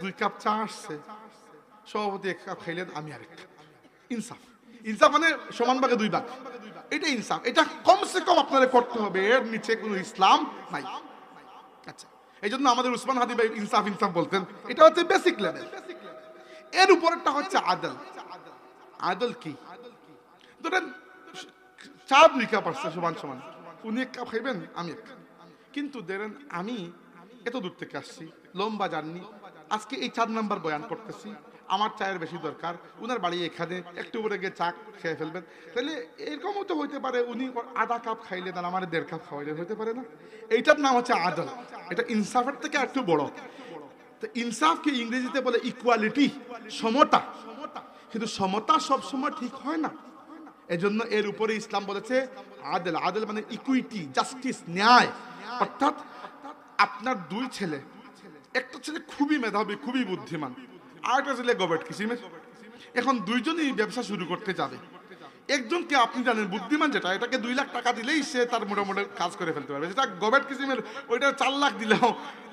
2 কাপ চা আসছে, সভাপতি 1 কাপ খাইলেন, আমি আরেক কাপ। ইনসাফ, ইনসাফ মানে সমান ভাগে 2 ভাগ, এটা ইনসাফ। এটা কমসে কম আপনারা করতে হবে, এর নিচে কোনো ইসলাম নাই। আচ্ছা, এই জন্য আমাদের উসমান হাদি ভাই ইনসাফ ইনসাফ বলতেন, এটা হচ্ছে বেসিক লেভেল। এর উপরেরটা হচ্ছে আদল। আদল কি? ধরেন চা 2 কাপ আসছে সমান সমান, উনি 1 কাপ খাইবেন, আমি 1 কাপ। কিন্তু ধরেন আমি এত দূর থেকে আসছি, লম্বা জার্নি, আজকে এই 4 নাম্বার বয়ান করতেছি, আমার চায়ের বেশি দরকার, উনার বাড়ি এখানে, একটু উপরে গিয়ে চা খেয়ে ফেলবেন, তাহলে এরকমও তো হইতে পারে উনি আধা কাপ খাইলেন আর আমার 1.5 কাপ খাওয়াইলেন, হইতে পারে না? এইটার নাম হচ্ছে আদল। এটা ইনসাফের থেকে একটু বড়। তো ইনসাফকে ইংরেজিতে বলে ইকুয়ালিটি, সমতা। কিন্তু সমতা সবসময় ঠিক হয় না, এজন্য এর উপরে ইসলাম বলেছে আদল। আদল মানে ইকুইটি, জাস্টিস, ন্যায়। অর্থাৎ আপনার 2 ছেলে, একটা ছেলে খুবই মেধাবী, খুবই বুদ্ধিমান, আর একটা ছেলে গবেট কিসিমের। এখন 2 জনই ব্যবসা শুরু করতে যাবে। একজনকে আপনি জানেন বুদ্ধিমান যেটা, এটাকে 2 লাখ টাকা দিলেই সে তার মোটামুটি কাজ করে ফেলতে পারবে। যেটা গবেট কিসিমের, ওইটা 4 লাখ দিলেও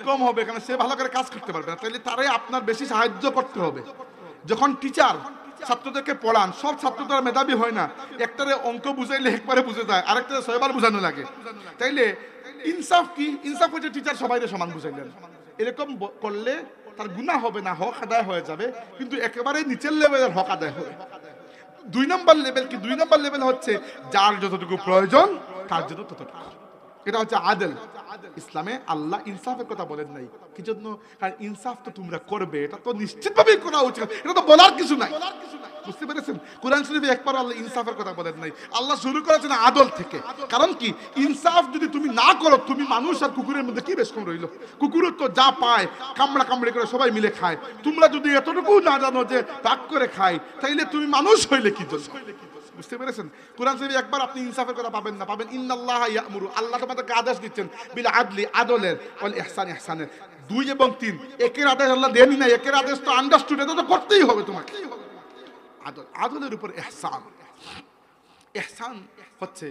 কম হবে, কারণ সে ভালো করে কাজ করতে পারবে না। তাহলে তারে আপনার বেশি সাহায্য করতে হবে। যখন টিচার ছাত্রদেরকে পড়ান, সব ছাত্র তারা মেধাবী হয় না, একটারে অঙ্ক বুঝাইলে একবারে বুঝে যায়, আরেকটারে 6 বার বুঝানো লাগে। তাইলে ইনসাফ কি? ইনসাফ হচ্ছে টিচার সবাইকে সমান বুঝাইলেন। এরকম করলে তার গুনাহ হবে না, হক আদায় হয়ে যাবে, কিন্তু একেবারে নিচের লেভেলের হক আদায় হবে। 2 নম্বর লেভেল কি? 2 নম্বর লেভেল হচ্ছে যার যতটুকু প্রয়োজন তার জন্য ততটুকু। এটা হচ্ছে আদল। ইসলামে আল্লাহ ইনসাফের কথা বলেন নাই, কি জন্য? কারণ ইনসাফ তো তোমরা করবে, এটা তো নিশ্চিতভাবেই করা উচিত, এটা তো বলার কিছু নাই। বুঝতে পেরেছেন? কোরআন শরীফে একবার আল্লাহ ইনসাফের কথা বলেন নাই, আল্লাহ শুরু করেছেন আদল থেকে। কারণ কি? ইনসাফ যদি তুমি না করো, তুমি মানুষ আর কুকুরের মধ্যে কি বেশ কম রইল? কুকুরের তো যা পায় কামড়া কামড়ি করে সবাই মিলে খায়, তোমরা যদি এতটুকু না জানো যে ভাগ করে খায়, তাইলে তুমি মানুষ হইলে কি জন্য? বুঝতে পেরেছেন? কোরআন শরীফে একবার আপনি ইনসাফের কথা পাবেন না, পাবেন ইন্নাল্লাহা ইয়া'মুরু, আল্লাহ তোমাদেরকে আদেশ দিচ্ছেন বিল আদলি, আদলের, ওয়াল ইহসান, ইহসানের। 2 এবং 3 একের আদেশ আল্লাহ দেনই না, একের আদেশ তো আন্ডারস্টুড, এটা তো করতেই হবে তোমাকে। আদল, আদলের উপর ইহসান। ইহসান হচ্ছে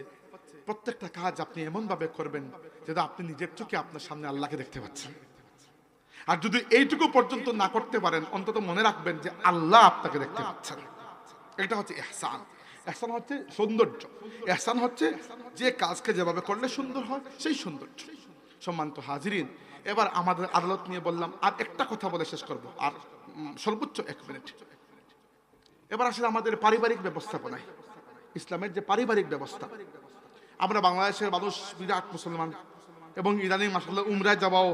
প্রত্যেকটা কাজ আপনি এমন ভাবে করবেন যেটা আপনি নিজের চোখে আপনার সামনে আল্লাহকে দেখতে পাচ্ছেন। আর যদি এইটুকু পর্যন্ত না করতে পারেন, অন্তত মনে রাখবেন যে আল্লাহ আপনাকে দেখতে পাচ্ছেন। এটা হচ্ছে ইহসান। ইহসান হচ্ছে সৌন্দর্য। ইহসান হচ্ছে যে কাজকে যেভাবে করলে সুন্দর হয়, সেই সৌন্দর্য। সম্মানিত হাজিরিন, এবার আমাদের আদালত নিয়ে বললাম, আর একটা কথা বলে শেষ করব, আর সর্বোচ্চ 1 মিনিট। এবার আসলে আমাদের পারিবারিক ব্যবস্থাপনায়, ইসলামের যে পারিবারিক ব্যবস্থা, আমরা বাংলাদেশের মানুষ বিরাট মুসলমান, এবং ইদানিং মাশাআল্লাহ উমরায় যাওয়াও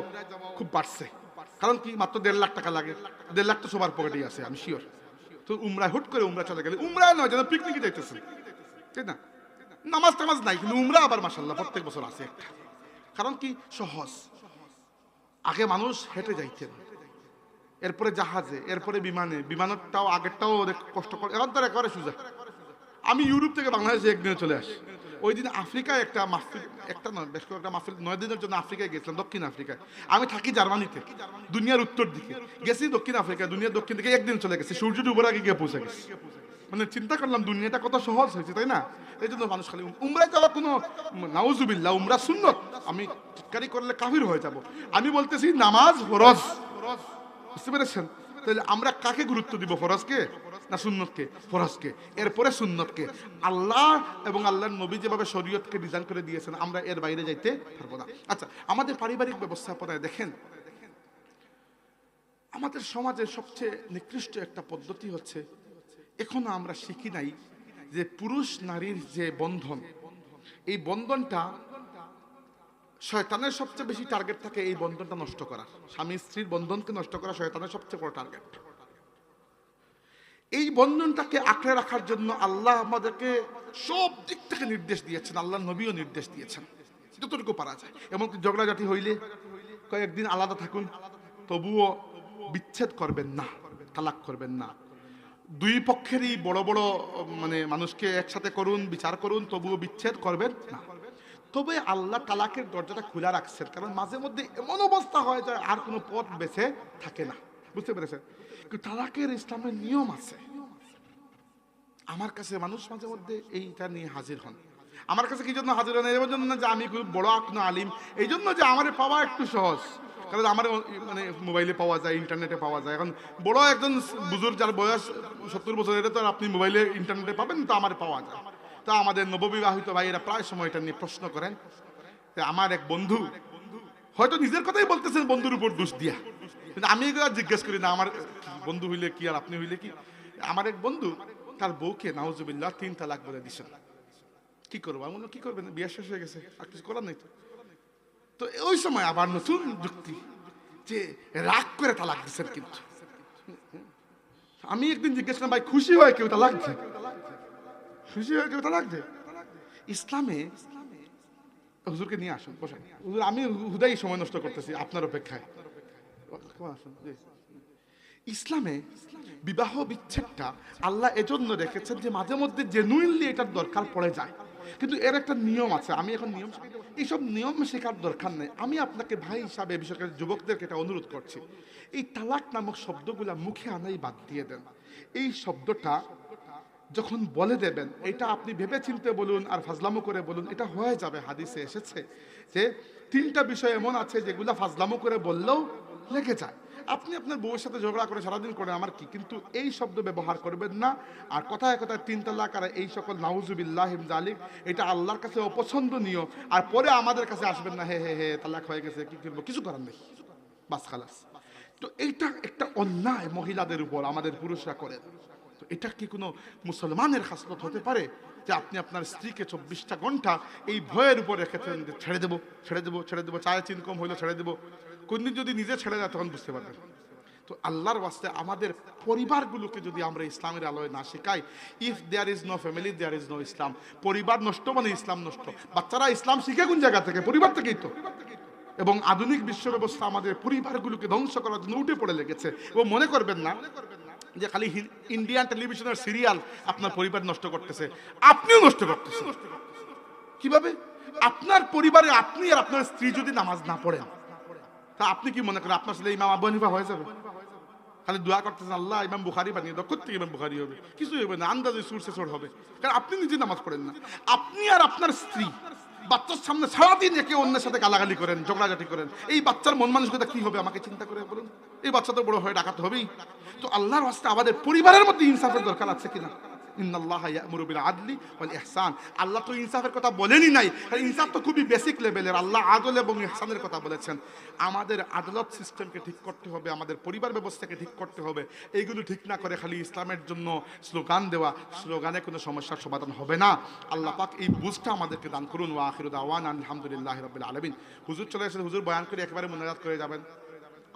খুব বাড়ছে। কারণ কি? মাত্র 1.5 লাখ টাকা লাগে, 1.5 লাখ তো সবার পকেটেই আছে, আমি শিওর। তো উমরায় হুট করে উমরা চলে গেলে, উমরায় নয়, যেন পিকনিকে যাইতেছে, তাই না? নামাজ টামাজ নাই, কিন্তু উমরা আবার মাশাআল্লাহ প্রত্যেক বছর আছে একটা। কারণ কি? সহজ। আগে মানুষ হেঁটে যাইতেন, এরপরে জাহাজে, এরপরে বিমানে, বিমানটাও আগেরটাও অনেক কষ্ট করে, এখন তো একেবারে সোজা। আমি ইউরোপ থেকে বাংলাদেশে একদিনে চলে আসি। ওই দিন আফ্রিকায় একটা মাহফিল, একটা নয় বেশ কয়েকটা মাহফিল, 9 দিনের জন্য আফ্রিকায় গেছিলাম, দক্ষিণ আফ্রিকায়। আমি থাকি জার্মানিতে, দুনিয়ার উত্তর দিকে, গেছি দক্ষিণ আফ্রিকা, দুনিয়ার দক্ষিণ দিকে একদিন চলে গেছি, সূর্য ডুবার আগে গিয়ে পৌঁছে গেছি। মানে চিন্তা করলাম দুনিয়াটা কত সহজ হয়েছে, তাই না? এই জন্য মানুষ খালি উমরায় যাওয়া কোনো নাউজুবিল্লাহ, উমরা সুন্নত, আমি চিৎকারি করলে কাফির হয়ে যাব। আমি বলতেছি নামাজ ফরজ, বুঝতে পেরেছেন? তাহলে আমরা কাকে গুরুত্ব দিব, ফরজকে না সুন্নতকে? ফরজকে, এরপরে সুন্নতকে। আল্লাহ এবং আল্লাহর নবী যেভাবে শরীয়তকে ডিজাইন করে দিয়েছেন, আমরা এর বাইরে যাইতে পারবো না। আচ্ছা, আমাদের পারিবারিক ব্যবস্থাপনায় দেখেন, আমাদের সমাজের সবচেয়ে নিকৃষ্ট একটা পদ্ধতি হচ্ছে, এখনো আমরা শিখি নাই যে পুরুষ নারীর যে বন্ধন, এই বন্ধনটা শয়তানের সবচেয়ে বেশি টার্গেট থাকে, এই বন্ধনটা নষ্ট করা, স্বামী স্ত্রীর বন্ধনকে নষ্ট করা শয়তানের সবচেয়ে বড় টার্গেট। এই বন্ধনটাকে আঁকড়ে রাখার জন্য আল্লাহ আমাদেরকে সব দিক থেকে নির্দেশ দিয়েছেন, আল্লাহ নবীও নির্দেশ দিয়েছেন যতটুকু পারা যায়। এমনকি ঝগড়াঝাটি হইলে কয়েকদিন আলাদা থাকুন, তবুও বিচ্ছেদ করবেন না, তালাক করবেন না। দুই পক্ষেরই বড় বড় মানে মানুষকে একসাথে করুন, বিচার করুন, তবুও বিচ্ছেদ করবেন না। তবে আল্লাহ তালাকের দরজাটা খোলা রাখছেন, কারণ মাঝে মধ্যে এমন অবস্থা হয় যায় আর কোনো পথ বেছে থাকে না, বুঝতে পেরেছেন? কিন্তু তালাকের ইসলামের নিয়ম আছে। আমার কাছে মানুষ মাঝে মধ্যে এইটা নিয়ে হাজির হন। আমার কাছে কি জন্য হাজির হন? এই জন্য না যে আমি খুব বড় কোনো আলিম, এই জন্য যে আমার পাওয়া একটু সহজ, কারণ আমার মানে মোবাইলে পাওয়া যায়, ইন্টারনেটে পাওয়া যায়। এখন বড় একজন বুজুর্গ যার বয়স 70 বছর, এটা তো আর আপনি মোবাইলে ইন্টারনেটে পাবেন, তো আমার পাওয়া যায়। তা আমাদের নববিবাহিত ভাইয়েরা প্রায় সময় এটা নিয়ে প্রশ্ন করেন। আমার এক বন্ধু, হয়তো নিজের কথাই বলতেছেন বন্ধুর উপর দোষ দিয়া, কিন্তু আমি এগুলো জিজ্ঞেস করি না, আমার বন্ধু হইলে কি আর আপনি হইলে কি। আমার এক বন্ধু তার বউকে নাউজুবিল্লাহ 3 তালাক বলে দিছেন। কি করবো? আমি বললাম কি করবেন, বিয়ে শেষ হয়ে গেছে, আর কিছু করার নেই। তো ওই সময় আবার নতুন যুক্তি যে রাগ করে তালাক দিচ্ছেন। কিন্তু আমি একদিন জিজ্ঞেস করলাম, ভাই খুশি হয় কেউ তালাক দেয়? খুশি হয় কেউ তালাক দেয়? ইসলামে, হুজুরকে নিয়ে আসুন, বসেন। হুজুর আমি হুদাই সময় নষ্ট করতেছি আপনার অপেক্ষায়। ইসলামে বিবাহ বিচ্ছেদটা আল্লাহ এজন্য রেখেছেন যে মাঝে মধ্যে জেনুইনলি এটার দরকার পড়ে যায়, কিন্তু এর একটা নিয়ম আছে। আমি এখন নিয়ম, এইসব নিয়ম শেখার দরকার নেই। আমি আপনাকে ভাই হিসাবে, বিশেষ করে যুবকদেরকে এটা অনুরোধ করছি, এই তালাক নামক শব্দগুলা মুখে আনাই বাদ দিয়ে দেন। এই শব্দটা যখন বলে দেবেন, এটা আপনি ভেবে চিনতে বলুন আর ফাজলামো করে বলুন, এটা হয়ে যাবে। হাদিসে এসেছে যে 3টা বিষয় এমন আছে যেগুলা ফাজলামো করে বললেও লেগে যায়। আপনি আপনার বউয়ের সাথে ঝগড়া করে সারাদিন করে আমার কি, কিন্তু এই শব্দ ব্যবহার করবেন না। আর কথায় কথায় 3 তালাক আর এই সকল নাউজুবিল্লাহ জালিক, এটা আল্লাহর কাছে অপছন্দনীয়। আর পরে আমাদের কাছে আসবেন না, হে হে হে তালাক হয়ে গেছে, কি করবো, কিছু করার নেই, বাস খালাস। তো এইটা একটা অন্যায় মহিলাদের উপর আমাদের পুরুষরা করে। তো এটা কি কোনো মুসলমানের খাসলত হতে পারে যে আপনি আপনার স্ত্রীকে 24টা ঘন্টা এই ভয়ের উপর রেখেছেন যে ছেড়ে দেবো, ছেড়ে দেবো, ছেড়ে দেবো, চায়ে চিনকম হইলো ছেড়ে দেবো? কোনদিন যদি নিজে ছেড়ে যায় তখন বুঝতে পারবেন। তো আল্লাহর ওয়াস্তে আমাদের পরিবারগুলোকে যদি আমরা ইসলামের আলোয় না শেখাই, if there is no family there is no Islam. পরিবার নষ্ট মানে ইসলাম নষ্ট। বাচ্চারা ইসলাম শিখে কোন জায়গা থেকে? পরিবার থেকেই তো। এবং আধুনিক বিশ্ব ব্যবস্থা আমাদের পরিবারগুলোকে ধ্বংস করার জন্য উঠে পড়ে লেগেছে। এবং মনে করবেন না যে খালি ইন্ডিয়ান টেলিভিশনের সিরিয়াল আপনার পরিবার নষ্ট করতেছে, আপনিও নষ্ট করতেছেন। কিভাবে? আপনার পরিবারে আপনি আর আপনার স্ত্রী যদি নামাজ না পড়েন, তা আপনি কি মনে করেন আপনার ছেলে ইমাম আবু হানিফা হয়ে যাবে? খালি দোয়া করতেছেন আল্লাহ ইমাম বুখারী বানিয়ে দাও, কোত্থেকে ইমাম বুখারী হবে? কিছু হবে না, আন্দাজে সুরসে সোর হবে, কারণ আপনি নিজে নামাজ পড়েন না। আপনি আর আপনার স্ত্রী বাচ্চার সামনে সারাদিন একে অন্যের সাথে গালাগালি করেন, ঝগড়াঝাটি করেন, এই বাচ্চার মন মানসিকতা কি হবে আমাকে চিন্তা করে বলুন। এই বাচ্চা তো বড় হয়ে ডাকাতে হবেই। তো আল্লাহর ওয়াস্তে আমাদের পরিবারের মধ্যে ইনসাফের দরকার আছে কিনা? ইন্নাল্লাহা ইয়া'মুরু বিল আদলি ওয়াল ইহসান। আল্লাহ তো ইনসাফের কথা বলেনই নাই, ইনসাফ তো খুবই বেসিক লেভেলের। আল্লাহ আদল এবং ইহসানের কথা বলেছেন। আমাদের আদালত সিস্টেমকে ঠিক করতে হবে, আমাদের পরিবার ব্যবস্থাকে ঠিক করতে হবে। এইগুলো ঠিক না করে খালি ইসলামের জন্য স্লোগান দেওয়া, স্লোগানে কোনো সমস্যার সমাধান হবে না। আল্লাহ পাক এই বুঝটা আমাদেরকে দান করুন। ওয়া আখিরু দাওয়ানা আলহামদুলিল্লাহি রাব্বিল আলামিন। হুজুর চলে এসেছেন, হুজুর বয়ান করে একেবারে মুনাজাত করে যাবেন।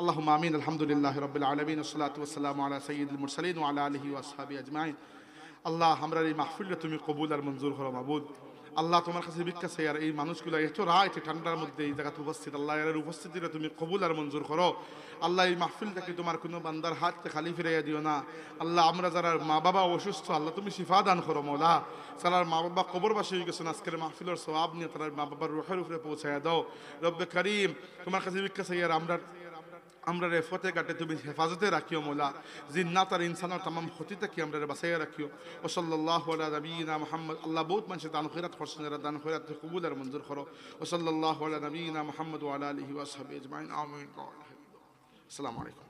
আল্লাহুম্মা আমিন। আলহামদুলিল্লাহি রাব্বিল আলামিন ওয়াসসালাতু ওয়াসসালামু আলা সাইয়্যিদিল মুরসালিন ওয়া আলা আলিহি ওয়া আসহাবিহি আজমাইন। আল্লাহ, আমরা এই মাহফিলটা তুমি কবুল আর মঞ্জুর করো মাবুদ। আল্লাহ তোমার কাছে ভিক্ষা চাই আর এই মানুষগুলো এত রাত ঠান্ডার মধ্যে এই জায়গাতে উপস্থিত, আল্লাহ এর উপস্থিতিটা তুমি কবুল আর মঞ্জুর করো। আল্লাহ এই মাহফিলটাকে তোমার কোনো বান্দার হাতকে খালি ফিরাইয়া দিও না। আল্লাহ আমরা যারা মা বাবা অসুস্থ, আল্লাহ তুমি শিফা দান করো মৌলা। যারা মা বাবা কবরবাসী হয়ে গেছেন, আজকের মাহফিলের সওয়াব নিয়ে তারা মা বাবার রুহের উপরে পৌঁছাইয়া দাও। রব্বে করিম তোমার কাছে ভিক্ষা চাই আর আমরা রে ফতে কাটে তুমি হেফাজতে রাখিও মৌলা। জিন্নাত আর ইনসানের তামাম ক্ষতি থেকে আমরা রে বাঁচাইয়া রাখিও। ও সাল্লাল্লাহু আলা নবিয়িনা মুহাম্মদ। আল্লাহ বহুত মানুষের দান খয়রাত করছেন, এরা দান খয়রাত কবুল আর মঞ্জুর করো। ও সাল্লাল্লাহু আলা নবিয়িনা মুহাম্মদ ওয়া আলা আলিহি ওয়া সাহবিহি আজমাইন। আমিন। আসসালামু আলাইকুম।